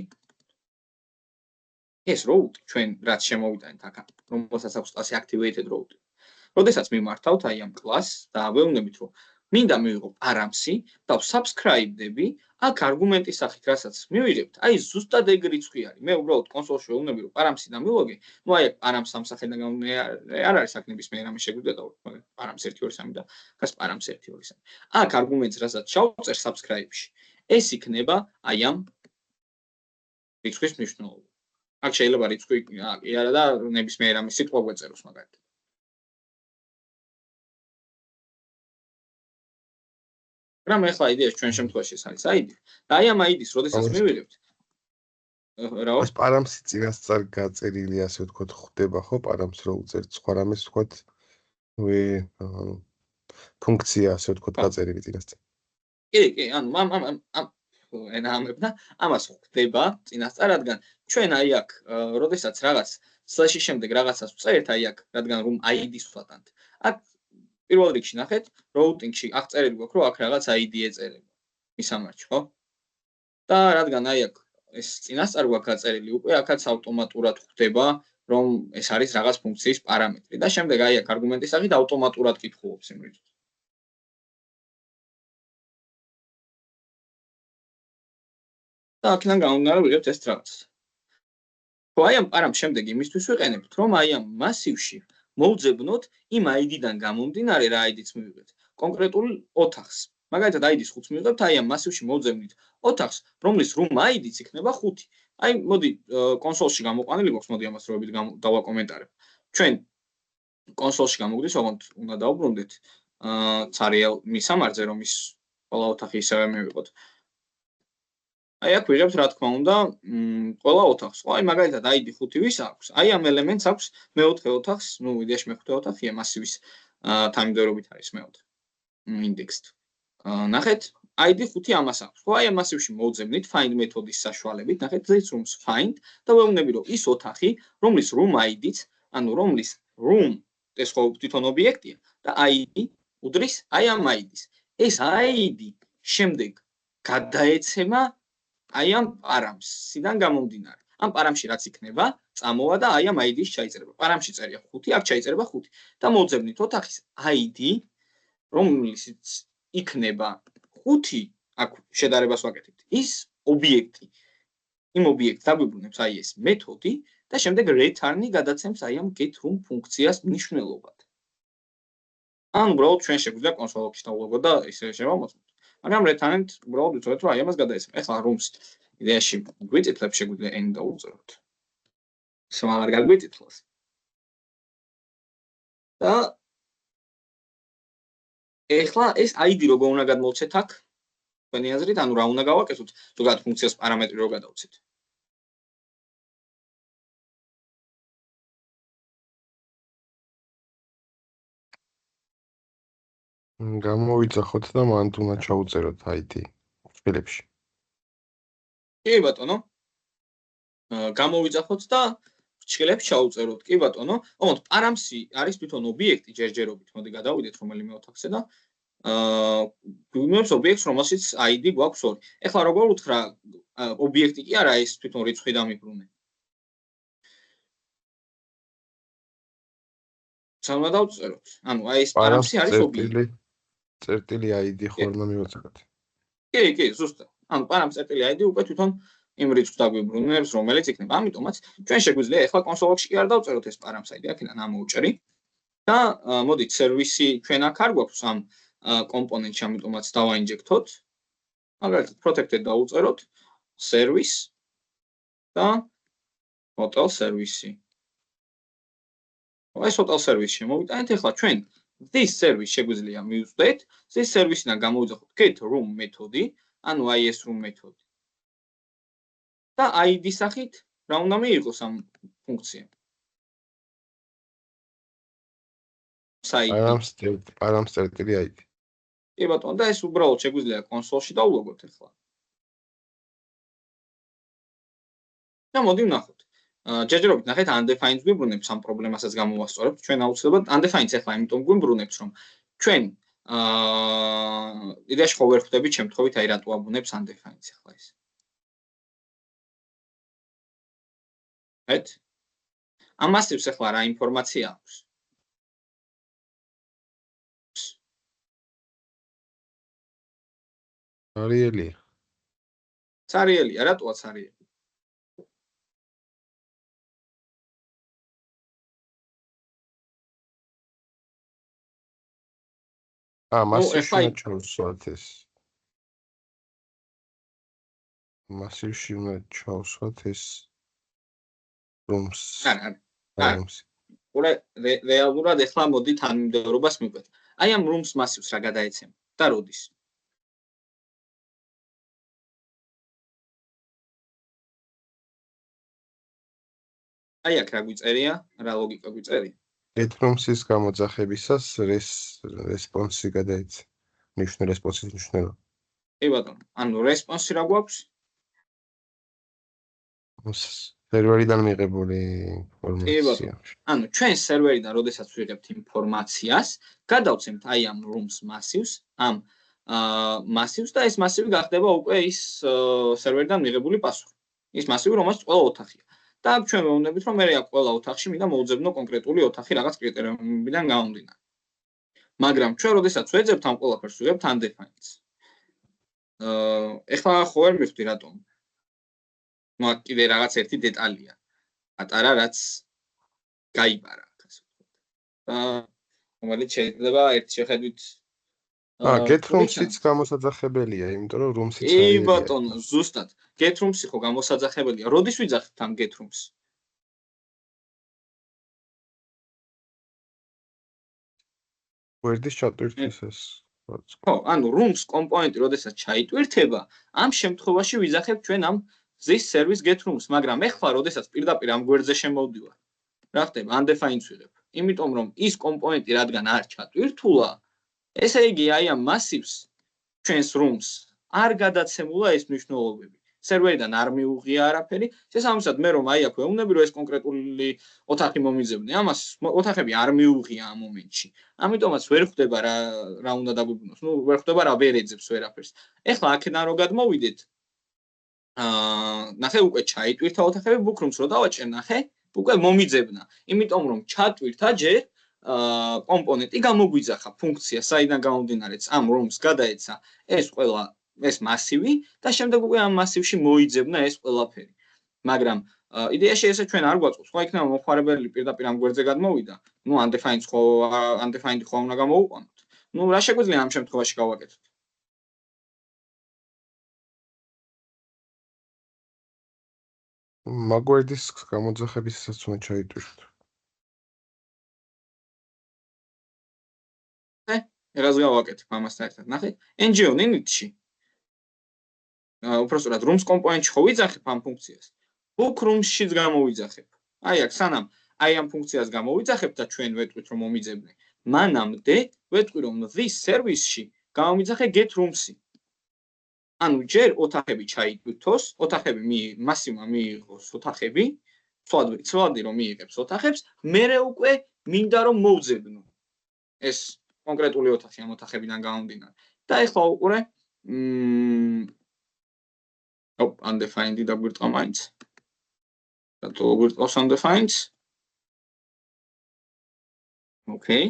ეს route ჩვენ რაც შემოვიტანეთ აქ, რომელსაც აქვს კლასი activated route. როდესაც მიმართავთ აი ამ კლასს და ვეუბნებით რომ მინდა მივიღო params-ი და subscribe-დები, აქ არგუმენტის სახით რასაც მივიღებთ, აი ზუსტად ეგ რიცხვი არის. მე უბრალოდ კონსოლში ვეუბნები რომ params-ი დამილოგე, ნუ აი params ამ სახელიდან გამომდინარე არ არის აქ ნებისმიერ რამე შეგვიძლია და params 1 2 3 და გას params 1 2 3. აქ არგუმენტს რასაც ჩავწერ subscribe-ში, ეს იქნება აი ამ რიცხვის მნიშვნელობა. აქ შეიძლება რიცხვი კი არა და ნებისმიერ რამე სიტყვა გვეწეროს მაგალითად. მაგრამ ახლა იდეა ჩვენ შემთხვევაში ეს არის ID და აი ამ ID-ს როდესაც მივიღებთ რა ეს params-ი წინასწარ გაწერილი ასე ვთქვათ ხდება ხო params რო უწერთ სხვა რამეს ვთქვათ ფუნქცია ასე ვთქვათ გაწერილი წინასწარ. კი, ანუ ამ ენაამებდა ამას ხდება წინასწარ, რადგან ჩვენ აი აქ როდესაც რაღაც slash-ის შემდეგ რაღაცას ვწერთ აი აქ, რადგან რომ ID-ს ვატანთ. აქ პირველ რიგში ნახეთ, routing-ში აქ წერილი გვაქვს, რომ აქ რაღაც ID ეწერება. მისამართი, ხო? და რადგან აი აქ ეს წინასწარ გვაქვს გაწერილი, უკვე აქაც ავტომატურად ხდება, რომ ეს არის რაღაც ფუნქციის პარამეტრი და შემდეგ აი აქ არგუმენტის სახით ავტომატურად კითხულობს იმ რიცხვს. და აქედან გამომდინარე ვიღებთ ეს რაღაცას. ხო, აი ამ პარამს შემდეგ იმისთვის ვიყენებთ, რომ აი ამ მასივში მოვძებნოთ იმ ID-დან გამომდინარე რა ID-ც მივიღეთ. კონკრეტულ ოთახს. მაგალითად ID-ს 5 მივიღებთ, აი ამ მასივში მოვძებნით ოთახს, რომლის room ID-ც იქნება 5. აი მოდი კონსოლში გამოყვანილი გვაქვს, მოდი ამას როებით დავაკომენტარებ. ჩვენ კონსოლში გამოგვდის, ოღონდ უნდა დავუბრუნდეთ Carial მისამართზე, რომ ის ყველა ოთახი ისევე მივიღოთ. აი აქ ვიღებთ რა თქმა უნდა ყველა ოთახს. ხო, აი მაგალითად ID 5 ვის აქვს? აი ამ ელემენტს აქვს მეოთხე ოთახს, ნუ იდეაში მეხუთე ოთახია მასივის თანმიმდევრობით არის მეოთხე ინდექსით. ნახეთ, ID 5 ამას აქვს. ხო, აი ამ მასივში მოვძებნით find მეთოდის საშუალებით, ნახეთ this rooms find და ვეუბნები რომ ის ოთახი, რომლის room ID-ც, ანუ რომლის room ეს ხო თვითონ ობიექტია და ID უდრის აი ამ ID-ს. ეს ID შემდეგ გადაეცემა აი ამ params-იდან გამომდინარე. ამ params-ში რაც იქნება, წამოვა და აი ამ ID-ს ჩაიწერება. params-ში წერია 5, აქ ჩაიწერება 5 და მოვძებნით ოთახის ID, რომლისიც იქნება 5, აქ შედარებას ვაკეთებთ. ის ობიექტი. იმ ობიექტს დაგვიბრუნებს აი ეს მეთოდი და შემდეგ return-ი გადაცემს აი ამ getRoom ფუნქციას მნიშვნელობად. ან უბრალოდ ჩვენ შეგვიძლია კონსოლში დავუღოთ და ისე შევამოწმოთ. მაგრამ return-ით უბრალოდ ვიწოდეთ რომ აი ამას გადაეცემა. ეხლა rooms იდეაში გვიწითლებს შეგვიძლია n დავუწეროთ. სულ აღარ გაგვიწითლოს. და ეხლა ეს ID როგორ უნდა გადმოვცეთ აქ? თქვენი აზრით, ანუ რა უნდა გავაკეთოთ? ზოგადად ფუნქციას პარამეტრი რო გადავცეთ. გამოვიძახოთ და მან უნდა ჩაუწეროთ ID ფილებში. კი ბატონო. გამოვიძახოთ და ფრჩხილებს ჩაუწეროთ. კი ბატონო. ოღონდ params-ი არის თვითონ ობიექტი ჯერჯერობით. მოდი გადავიდეთ რომელიმე ოთახზე და გვიმებს ობიექტს, რომელშიც ID გვაქვს 2. ეხლა როგორ უთხრა ობიექტი კი არა ეს თვითონ რიცხვი დამიბრუნე. საუნა დავწეროთ. ანუ აი ეს params-ი არის ობიექტი. წერტილი ID ხორნა მივუწეროთ. კი, ზუსტად. ანუ params წერტილი ID უკვე თვითონ იმ რიცხვს დაგვიბრუნებს, რომელიც იქნება. ამიტომაც ჩვენ შეგვიძლია ეხლა კონსოლში კი არ დავწეროთ ეს params ID, აქედან ამოუჭრი. და მოდით სერვისი ჩვენ აქ არ გვაქვს ამ კომპონენტში, ამიტომაც დავაინჯექტოთ. მაგალითად protected დავუწეროთ service და hotel service. ეს hotel service შემოვიტანეთ, ეხლა ჩვენ this service შეგვიძლია მივუწდეთ, this service-დან გამოვიძახოთ get room მეთოდი, ანუ აი ეს room მეთოდი. და ID სახით რა უნდა მიიღოს ამ ფუნქციამ? params წერტილი ID. კი ბატონო, და ეს უბრალოდ შეგვიძლია კონსოლში დავულოგოთ ახლა. და მოდი ვნახოთ. ჯერჯერობით ნახეთ undefined გვიბრუნებს ამ პრობლემასაც გამოვასწორებთ. ჩვენ აუცილებლად undefined ახლა იმიტომ გვიბრუნებს, რომ ჩვენ იდეაში ხო ვერ ხვდებით შემთხვევით აი რატო აბრუნებს undefined ახლა ეს. ამ მასივს ახლა რა ინფორმაცია აქვს? არიელია. ცარიელია, რატოა ცარიელი? მასივში უნდა ჩავსვათ ეს. მასივში უნდა ჩავსვათ ეს rooms. არა. ურე რეალურად ახლა მოდი თანმიმდევრობას მივკვეთ. აი ამ rooms მასივს რა გადაეცემა და როდის? აი აქ რა გვიწერია? რა ლოგიკა გვიწერია? get rooms-ის გამოძახებისას response-ი გადაეცა. response-ის ნიშნულობა. კი ბატონო. ანუ response-ი რა გვაქვს? სერვერიდან მიღებული ინფორმაცია. ანუ ჩვენ სერვერიდან როდესაც ვიღებთ ინფორმაციას, გადავცემთ აი ამ rooms მასივს, ამ მასივს და ეს მასივი გახდება უკვე ის სერვერიდან მიღებული პასუხი. ის მასივი, რომელსაც ყველა ოთახია. და აქ ჩვენ ვეუბნებით, რომ მე აქ ყველა ოთახში მინდა მოვძებნო კონკრეტული ოთახი რაღაც კრიტერიუმებიდან გამომდინარე. მაგრამ ჩვენ როდესაც ვეძებთ ამ ყველაფერს ვიღებთ undefined-ს. ეხლა ხო ვერ მივხვდი რატომ. აქ კიდე რაღაც ერთი დეტალია. პატარა რაც გაიბარა, ასე ვთქვათ. რომელიც შეიძლება ერთ შეხედვით get rooms-იც გამოსაძახებელია, იმიტომ რომ rooms-იც კი ბატონო, ზუსტად. get rooms-ი ხო გამოსაძახებელია. როდის ვიძახებთ ამ get rooms-ს? გვერდის ჩატვირთვის ეს. ხო, ანუ rooms კომპონენტი როდესაც ჩაიტვირთება, ამ შემთხვევაში ვიძახებთ ჩვენ ამ this service get rooms, მაგრამ ეხლა როდესაც პირდაპირ ამ გვერდზე შემოვდივარ, რა ხდება? undefined-ს ვიღებ. იმიტომ რომ ის კომპონენტი რადგან არ ჩატვირთულა, ესე იგი აი ამ მასივს ჩვენს rooms არ გადაცემულა ეს მნიშვნელობები. სერვერიდან არ მიუღია არაფერი. შესაბამისად მე რომ აი აქ ვეუბნები რომ ეს კონკრეტული ოთახი მომიძებნე, ამას ოთახები არ მიუღია ამ მომენტში. ამიტომაც ვერ ხვდება რა უნდა დაგვიბრუნოს. ვერ ხვდება რა ვერ ეძებს ვერაფერს. ეხლა აქედან რო გადმოვიდეთ, ნახე უკვე ჩაიტვირთა ოთახები book rooms რო დავაჭერ, ნახე, უკვე მომიძებნა. იმიტომ რომ ჩატვირთა ჯერ კომპონენტი გამოგვიძახა ფუნქცია, საიდან გამომდინარეც ამ rooms გადაეცა ეს მასივი და შემდეგ უკვე ამ მასივში მოიძებნა ეს ყველაფერი. მაგრამ იდეაში ესე ჩვენ არ გვაწყობს, ხო იქნება მოხმარებელი პირდაპირ ამ გვერდზე გადმოვიდა, undefined ხო უნდა გამოვუყანოთ. რა შეგვიძლია ამ შემთხვევაში გავაკეთოთ? მაგვერდის გამოძახებისას უნდა ჩაიტვირთო. რას გავაკეთებ ამასთან ერთად? ნახე, NGO init-ში უпростად rooms კომპონენტში ხო ვიძახებ ამ ფუნქციას. book rooms-შიც გამოვიძახებ. აი აქ სანამ აი ამ ფუნქციას გამოვიძახებ და ჩვენ ვეტყვით რომ მომიძებნე, მანამდე ვეტყვი რომ this service-ში გამომიძახე get rooms-ი. ანუ ჯერ ოთახები ჩაიტვირთოს, მასივმა მიიღოს ოთახები, ცვლადი რომ მიიღებს ოთახებს, მერე უკვე მინდა რომ მოვძებნო ეს კონკრეტული ოთახი ამ ოთახებიდან გამომდინარე. და ეხლა უყურე undefined დაგვირტყა მაინც. რატო გვირტყავს undefined? Okay.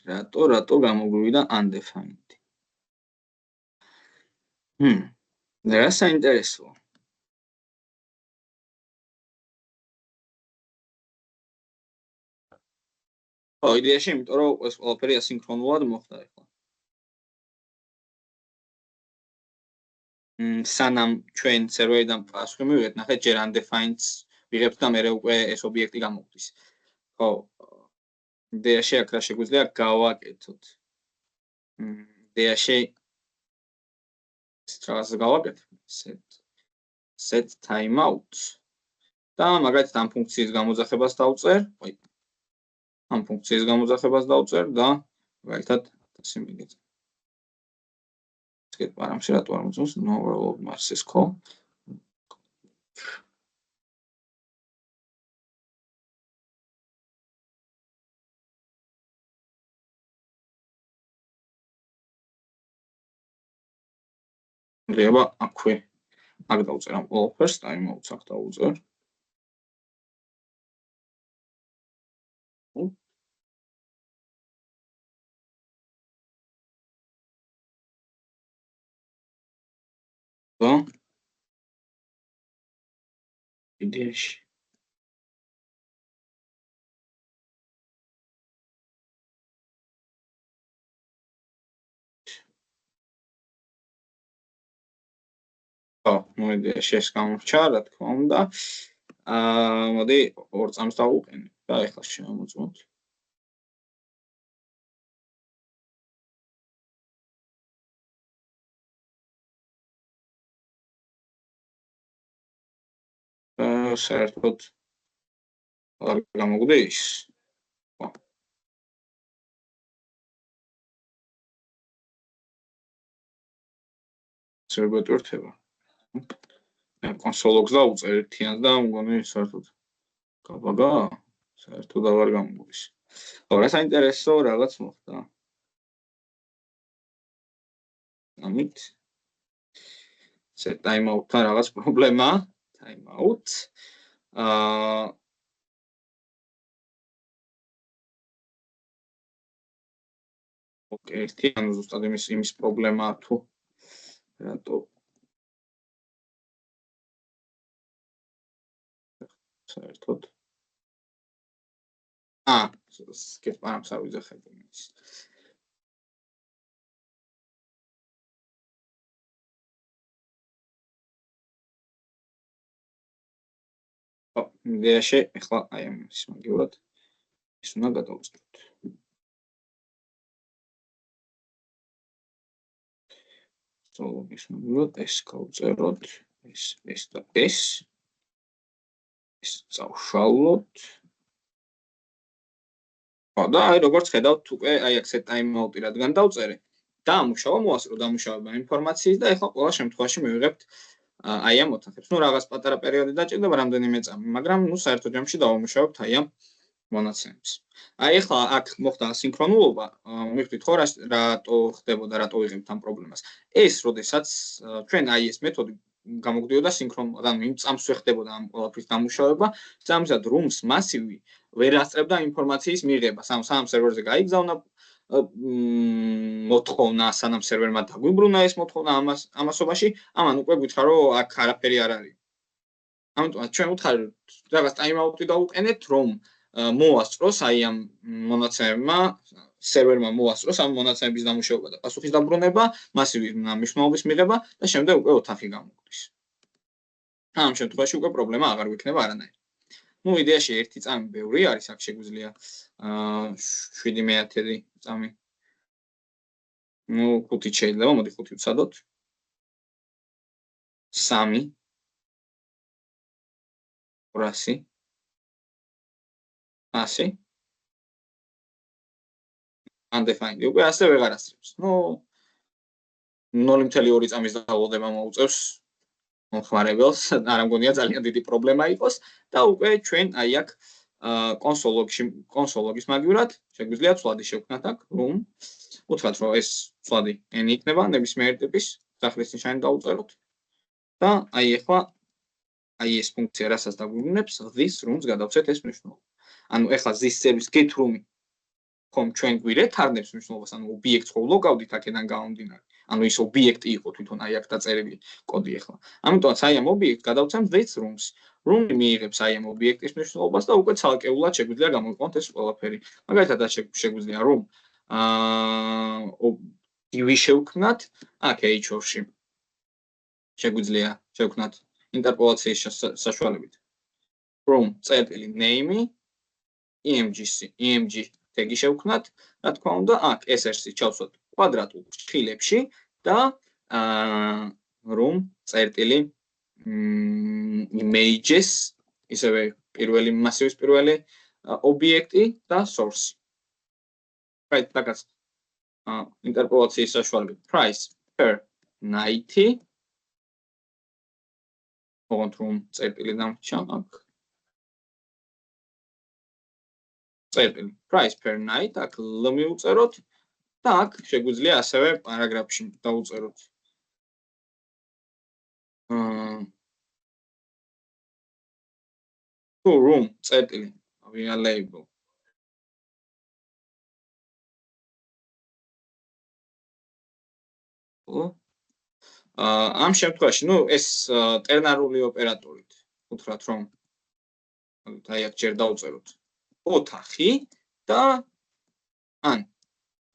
რატო გამოგვივიდა undefined? რა საინტერესოა. იდეაში, იმიტომ რომ ეს ყველაფერი ასინქრონულად მოხდა ახლა. სანამ ჩვენ სერვერიდან პასუხი მივიღეთ, ნახეთ ჯერ undefined-ს ვიღებთ და მერე უკვე ეს ობიექტი გამოგვდის. ხო, იდეაში აქ რა შეგვიძლია გავაკეთოთ. იდეაში რაღაც გავაკეთებ, set timeout და მაგალითად ამ ფუნქციის გამოძახებას დავწერ, ამ ფუნქციის გამოძახებას დავწერ და მაგალითად ასე მიგეწევ. Get param-ში რატო არ მოწონს? No overload mass-ის call. მრიობა აქვე. აქ დავწერ ამ ყველაფერს, time-out-ს აქ დავუწერ. და იდეაში მოიდეაში ეს გამორჩა, რა თქმა უნდა. მოდი 2 წამს დავუყენებ და ეხლა შევამოწმოთ. საერთოდ არ გამოგვდის. სერვერტურთება. კონსოლ ლოგს დავუწერ ერთიანს და მგონი საერთოდ გაბაგა, საერთოდ აღარ გამოგვდის. ხო, რა საინტერესო რაღაც მოხდა. ამით set time-out-თან რაღაც პრობლემა, time-out. ოკეი, ერთიან ზუსტად იმის პრობლემაა თუ რატო საერთოდ skip params არ ვიძახებ იმის. იდეაში ეხლა აი ამის მაგივრად ის უნდა გადავწყვეტ. ის მაგივრად ეს გავწეროთ, ეს და ეს წავშალოთ. და აი როგორც ხედავთ უკვე აი აქ set time-out-ი რადგან დავწერე, დაამუშავა, მოასწრო დამუშავება ინფორმაციის და ეხლა ყველა შემთხვევაში მივიღებთ აი ამ ოთახებს. ნუ რაღაც პატარა პერიოდი დაჭირდება რამდენიმე წამი, მაგრამ ნუ საერთო ჯამში დავამუშავებთ აი ამ მონაცემებს. აი ეხლა აქ მოხდა ასინქრონულობა, მივხვდით ხო რატო ხდებოდა, რატო ვიღებთ ამ პრობლემას. ეს როდესაც ჩვენ აი ეს მეთოდი გამოგვდიოდა სინქრონულად, ანუ იმ წამს ვეხდებოდა ამ ყველაფრის დამუშავება, სამისად rooms მასივი ვერ ასწრებდა ინფორმაციის მიღებას. ანუ სანამ სერვერზე გაიგზავნა მოთხოვნა, სანამ სერვერმა დაგვიბრუნა ეს მოთხოვნა ამასობაში, ამან უკვე გითხრა რომ აქ არაფერი არ არის. ამიტომ ჩვენ ვუთხარით რაღაც time-out-ი დავუყენეთ, რომ მოასწროს აი ამ მონაცემებმა, სერვერმა მოასწროს ამ მონაცემების დამუშავება და პასუხის დაბრუნება, მასივის მნიშვნელობის მიღება და შემდეგ უკვე ოთახი გამოგვდის. ამ შემთხვევაში უკვე პრობლემა აღარ გვექნება არანაირი. ნუ იდეაში ერთი წამი ბევრი არის, აქ შეგვიძლია 7/10 წამი. ნუ 5 შეიძლება, მოდი 5 ვცადოთ. 3 200 100 undefined. უკვე ასე ვეღარ ასწრებს. ნუ 0.2 წამის დავალდება მოუწევს მომხმარებელს, არ მგონია ძალიან დიდი პრობლემა იყოს და უკვე ჩვენ აი აქ კონსოლ ლოგის მაგივრად შეგვიძლია ცვლადი შევქმნათ აქ room. უთხრათ რომ ეს ცვლადი n იქნება ნებისმიერი ტიპის, სახლის ნიშანი დავუწეროთ და აი ეხლა აი ეს ფუნქცია რასაც დაგვიბრუნებს, this rooms გადავცეთ ეს მნიშვნელობა. ანუ ეხლა this service get room ხომ ჩვენ გვირეთარნებს მნიშვნელობას, ანუ ობიექტს ხო ვლოგავდით აქედან გამომდინარე. ანუ ის ობიექტი იყო თვითონ აი აქ დაწერილი კოდი ეხლა. ამიტომაც აი ამ ობიექტს გადავცემთ this rooms. room მიიღებს აი ამ ობიექტის მნიშვნელობას და უკვე ცალკეულად შეგვიძლია გამოვიყენოთ ეს ყველაფერი. მაგალითად შეგვიძლია რომ ივი შევქმნათ აქ h-ში. შეგვიძლია შევქმნათ ინტერპოლაციის საშუალებით. room წერტილი name emg tag-ი შევქმნათ, რა თქმა უნდა, აქ SRC ჩავსვათ კვადრატულ ფრჩხილებში და room წერტილი images ისევე პირველი მასივის პირველი ობიექტი და source. right, რაღაც ინტერპოლაციის საშუალებით price per 90 ოღონდ room წერტილი დამრჩა აქ. წერტილი price per night აქ l მივუწეროთ და აქ შეგვიძლია ასევე პარაგრაფში დავუწეროთ თუ room წერტილი available ამ შემთხვევაში, ნუ ეს ტერნარული ოპერატორით უთხრათ, რომ აი აქ ჯერ დავწეროთ ოთახი და ან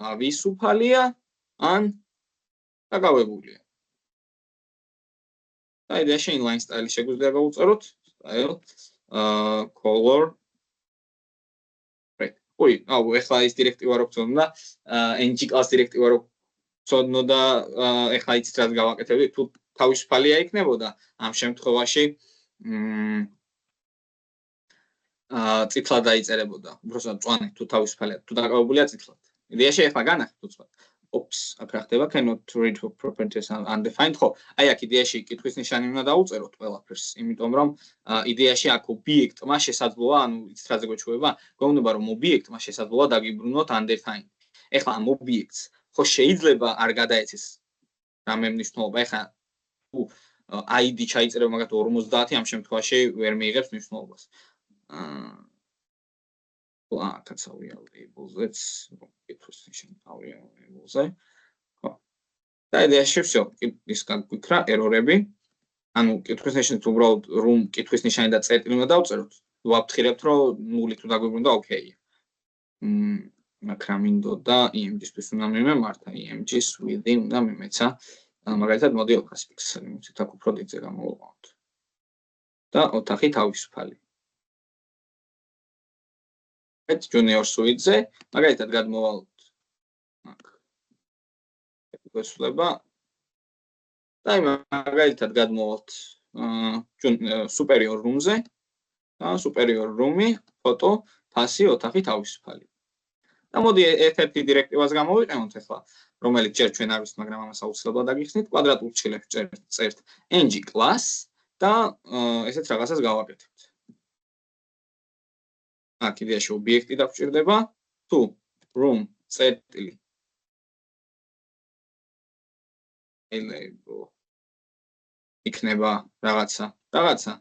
ავისუფალია, ან დაკავებულია. და იდეაში inline style შეგვიძლია გავუწეროთ, style color right. ეხლა ის დირექტივა რო გწონდა, ng class დირექტივა რო გწონდა და ეხლა იცით რაც გავაკეთებდი, თუ თავისუფალია იქნებოდა, ამ შემთხვევაში წითლად დაიწერებოდა. უბრალოდ მწვანე თუ თავისუფალია, თუ დაკავებულია წითლად. იდეაში ეხლა განახეთ უცბად. აქ რა ხდება? Cannot read properties undefined. ხო, აი აქ იდეაში კითხვის ნიშანი უნდა დაუწეროთ ყველაფერს, იმიტომ რომ იდეაში აქ ობიექტმა შესაძლოა, ანუ იცით რაზე გვეჩვევა, გვეუბნება რომ ობიექტმა შესაძლოა დაგიბრუნოთ undefined. ეხლა ამ ობიექტს ხო შეიძლება არ გადაეცეს რამე მნიშვნელობა. ეხლა თუ ID ჩაიწერება მაგათ 50, ამ შემთხვევაში ვერ მიიღებს მნიშვნელობას. აქაც available-ზეც კითხვის ნიშანი available-ზე. ხო. და იდეაში всё, ის გაგვიქრა ერორები. ანუ კითხვის ნიშანით უბრალოდ room კითხვის ნიშანი და წერტილი უნდა დავწეროთ. ვაფრთხილებთ, რომ ნული თუ დაგვიბრუნდა, ოკეია. აქ რა მინდოდა img-ისთვის უნდა მიმემართა, img-ს within უნდა მიმეცა. მაგალითად model classifiers, იმით აქ უფრო დიდზე გამოვაყავთ. და ოთახი თავისუფალი. junior suite-ზე, მაგალითად გადმოვალთ აქ. გვესვლება და მაგალითად გადმოვალთ superior room-ზე და superior room-ი, ფოტო, ფასი, ოთახი თავისუფალი. და მოდი ერთ-ერთი დირექტივას გამოვიყენოთ ახლა, რომელიც ჯერ ჩვენ არ ვიცით, მაგრამ ამას აუცილებლად დაგიხსნით, კვადრატულ ჭრილებს წერთ ng class და ესეც რაღაცას გავაკეთებთ. აქ იდეაში ობიექტი დაგჭირდება, თუ room წერტილი available იქნება რაღაცა.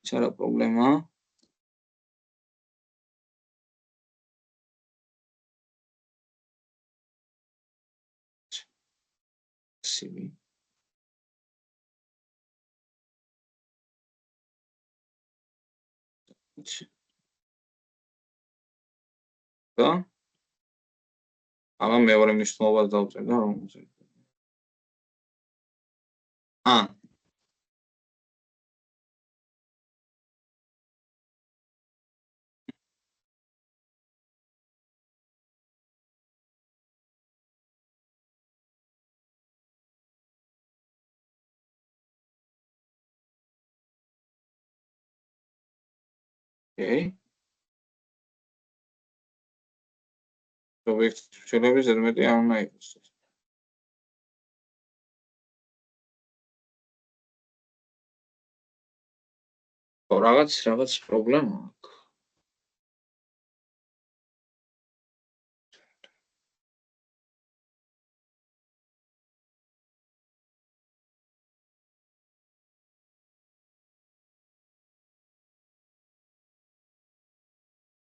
ჩარა პრობლემაა. CV და აღარ მეორე მნიშვნელობას დავწერ და რომ ოკეი. ობიექტის ჭრილები ზედმეტი არ უნდა იყოს. ხო, რაღაც პრობლემა აქვს.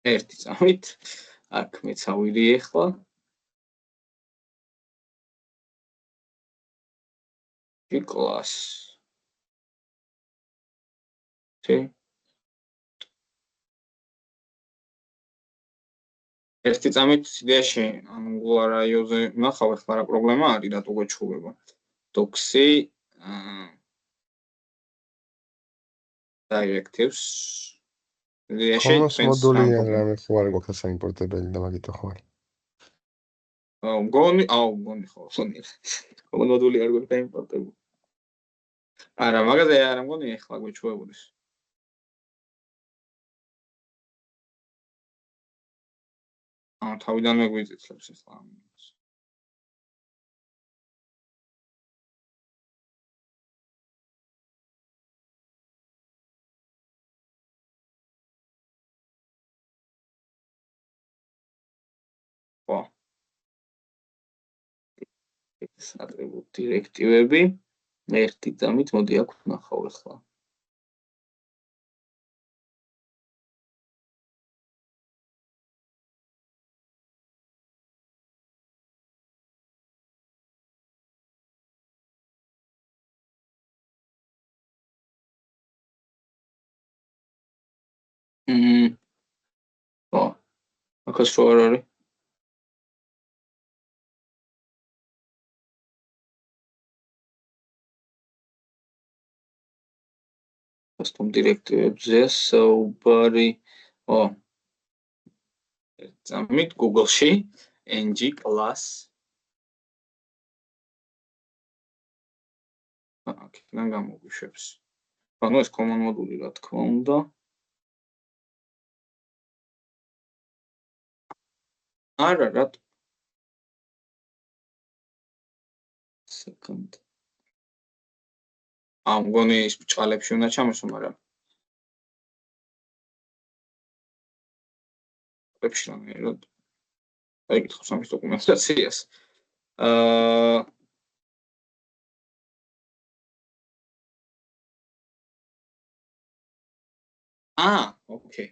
ერთი წამით აქ მეცავიდი ახლა. class. ერთი წამით იდეაში Angular IO-ზე ნახავ ახლა რა პრობლემა არის, რატო გვეჩვევა. Docs-ი directives Commons მოდული რამე ხო არ გვაქვს საიმპორტებელი და მაგით ხო არის. მგონი ხო, Commons მოდული არ გვაქვს საიმპორტებელი. არა, მაგაზე არ მგონი ახლა გვეჩვეულის. თავიდანვე გვიწიწლებს ახლა ამას. ეს ატრიბუტ დირექტივები ერთი წამით მოდი აქ ვნახავ ახლა. აქაც რო არ არის. custom directory-ებზე საუბარი. წამით Google-ში ng class. აქედან გამოგვიშვებს. ანუ ეს command module რა თქმა უნდა. არა რა second მგონი ის ბჭყალებში უნდა ჩამოსო, მაგრამ ბჭყალებში რანაირად აიკითხავს ამის დოკუმენტაციას. ოკეი.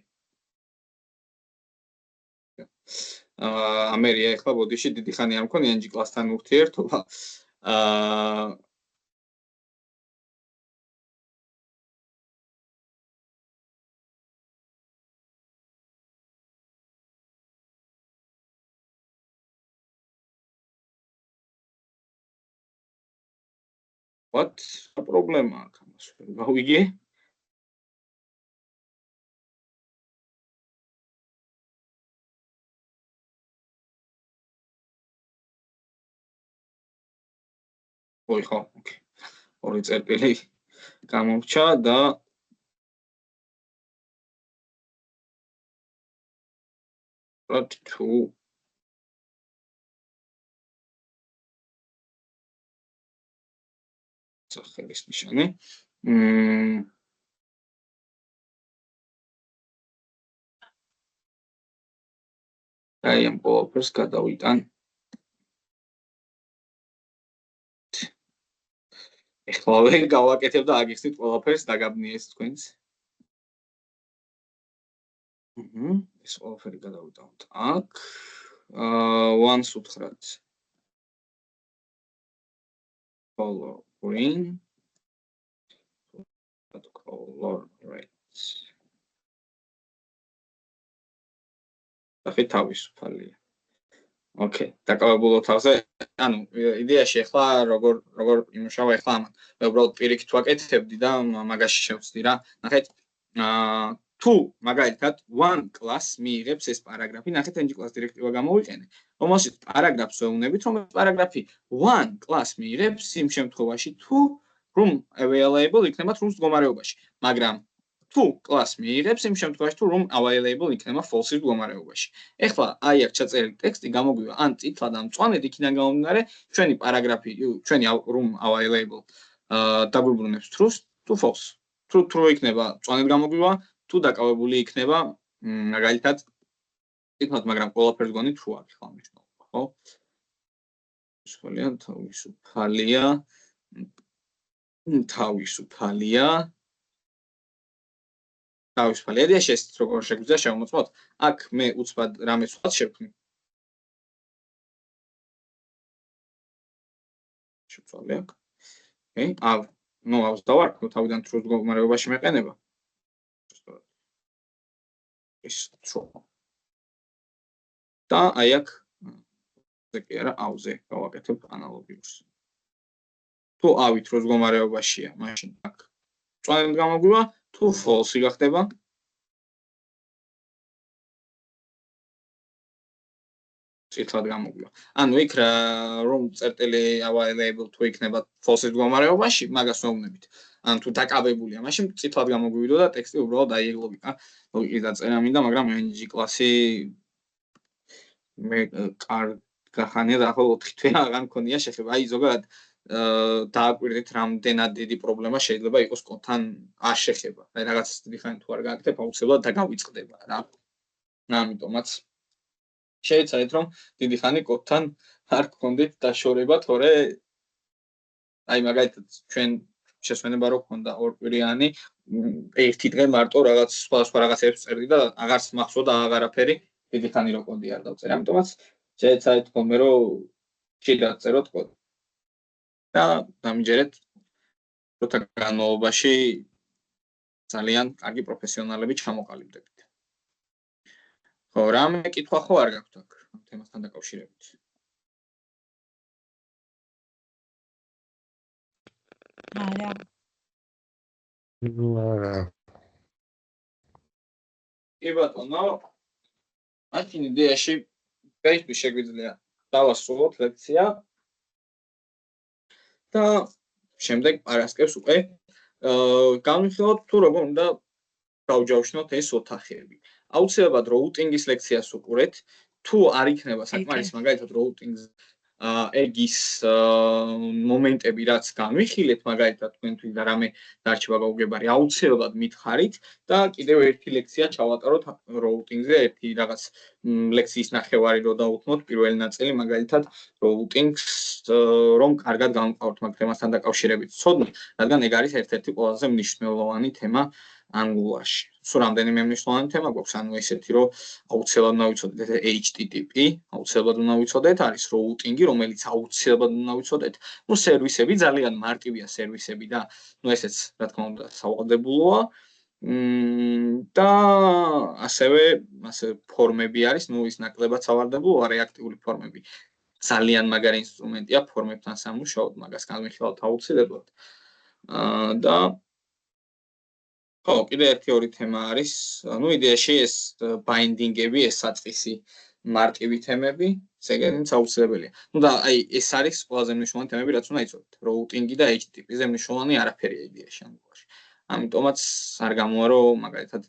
ამერია ახლა ბოდიში დიდი ხანი არ მქონია ng class-თან ურთიერთობა. What პრობლემა აქვს ამას? გავიგე? ხო, ოკეი. ორი წერტილი გამორჩა და თუ სახელის ნიშანი. აი ამ ყველაფერს გადავიტან. ეხლავე გავაკეთებ და აგიხსნით ყველაფერს დაგაბნია ეს თქვენს. ეს ყველაფერი გადავიტანოთ აქ. once უთხრათ. color green. color red. ახლა თავისუფალია. ოკეი, დაკავებულო თავზე. ანუ იდეაში ახლა როგორ იმუშავა ახლა ამან. მე უბრალოდ პირიქით ვაკეთებდი და მაგაში შევწდი რა. ნახეთ, თუ მაგალითად one class მიიღებს ეს პარაგრაფი, ნახეთ ng class დირექტივა გამოვიყენე, რომელშიც პარაგრაფს ვეუბნებით, რომ პარაგრაფი one class მიიღებს იმ შემთხვევაში, თუ room available იქნება true მდგომარეობაში, მაგრამ თუ class მიიღებს იმ შემთხვევაში, თუ room available იქნება false მდგომარეობაში. ეხლა აი აქ ჩაწერილი ტექსტი გამოგვივა ან წითლად ან მწვანედ, იქიდან გამომდინარე, ჩვენი პარაგრაფი, ჩვენი room available დაგვიბრუნებს true თუ false. true იქნება, მწვანედ გამოგვივა, თუ დაკავებული იქნება, მაგალითად, წითლად, მაგრამ ყველაფერს გონი true აქვს ხომ მნიშვნელობა, ხო? თავისუფალია. ედიაში ეს როგორ შეგვიძლია შევმოწმოთ? აქ მე უცბად რამეს ვთქვათ შევქმნი. შევცვალე აქ. ოკეი,ავს დავარქმევ თავიდან true მდგომარეობაში მეყენება. ეს true. და აი აქ კი არა, ავზე გავაკეთებ ანალოგიურს. თუ ავით true მდგომარეობაშია, მაშინ აქ მწვანედ გამოგვივა, თუ false გახდება. წითლად გამოგვივა. ანუ იქ რომ წერტილი available თუ იქნება false მდგომარეობაში, მაგას ვეუბნებით. ან თუ დაკავებულია, მაშინ წითლად გამოგვივიდა და ტექსტი უბრალოდ აი ლოგიკა დაწერა მინდა, მაგრამ ng კლასი მე გახანია და ახლა 4 თვე აღარ მქონია შეხება. აი ზოგადად დააკვირდით რამდენად დიდი პრობლემა შეიძლება იყოს კოდთან არ შეხება. აი რაღაც დიდი ხანი თუ არ გააკეთებ, აუცილებლად დაგავიწყდება რა. ამიტომაც შეეცადეთ რომ დიდი ხანი კოდთან არ გქონდეთ დაშორება, თორე აი მაგალითად ჩვენ შესვენება რო ქონდა ორკვირიანი ერთი დღე მარტო რაღაც სხვა რაღაცებს წერდი და აღარც მახსოვდა აღარაფერი დიდი ხანი რო კოდი არ დავწერე. ამიტომაც შეეცადეთ ხოლმე რომ ხშირად წეროთ კოდი. და დამიჯერეთ როცა განმავლობაში ძალიან კარგი პროფესიონალები ჩამოყალიბდებით. ხო, რამე კითხვა ხო არ გაქვთ აქ ამ თემასთან დაკავშირებით? არა. კი ბატონო, მაშინ იდეაში გაიშვი შეგვიძლია დავასრულოთ ლექცია და შემდეგ პარასკევს უკვე განვიხილოთ თუ როგორ უნდა გავჯავშნოთ ეს ოთახები. აუცილებლად როუტინგის ლექციას უყურეთ, თუ არ იქნება საკმარის მაგალითად როუტინგს ეგის მომენტები რაც განვიხილეთ მაგალითად თქვენთვის და რამე დარჩება გაუგებარი აუცილებლად მითხარით და კიდევ ერთი ლექცია ჩავატაროთ როუტინგზე ერთი რაღაც ლექციის ნახევარი რო დავუთმოთ პირველი ნაწილი მაგალითად როუტინგს რომ კარგად გავიმყავთ მაგ თემასთან დაკავშირებით ცოდნა რადგან ეგ არის ერთ-ერთი ყველაზე მნიშვნელოვანი თემა ანგულარში. სულ რამდენიმე მნიშვნელოვანი თემა გვაქვს, ანუ ესეთი რომ აუცილებლად უნდა ვიცოდეთ HTTP, აუცილებლად უნდა ვიცოდეთ არის როუტინგი, რომელიც აუცილებლად უნდა ვიცოდეთ. ნუ სერვისები ძალიან მარტივია სერვისები და ნუ ესეც რა თქმა უნდა სავალდებულოა. და ასევე ფორმები არის, ნუ ის ნაკლებად სავალდებულოა რეაქტიული ფორმები. ძალიან მაგარი ინსტრუმენტია ფორმებთან სამუშაოდ, მაგას განვიხილავთ აუცილებლად. და ხო, კიდე ერთი-ორი თემა არის. ნუ იდეაში ეს ბაინდინგები, ეს საწყისი მარტივი თემები, ზეგანიც აუცილებელია. ნუ და აი ეს არის ყველაზე მნიშვნელოვანი თემები, რაც უნდა იცოდეთ. როუტინგი და HTTP-ზე მნიშვნელოვანი არაფერია იდეაში ანგულარში. ამიტომაც არ გამოვა რომ მაგალითად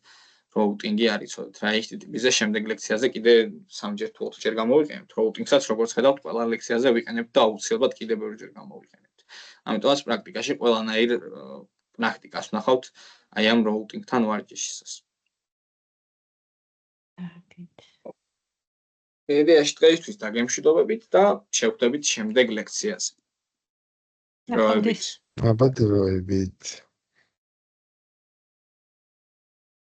როუტინგი არ იცოდეთ რა HTTP-ზე შემდეგ ლექციაზე კიდე 3-ჯერ თუ 4-ჯერ გამოვიყენებთ. როუტინგსაც როგორც ხედავთ, ყველა ლექციაზე ვიყენებთ და აუცილებლად კიდევ ბევრჯერ გამოვიყენებთ. ამიტომაც პრაქტიკაში ყველანაირ პრაქტიკას ვნახავთ აი ამ როუტინგთან ვარჯიშისას. იდეაში დღეისთვის დაგემშვიდობებით და შევხვდებით შემდეგ ლექციაზე. დროებით. აბა დროებით.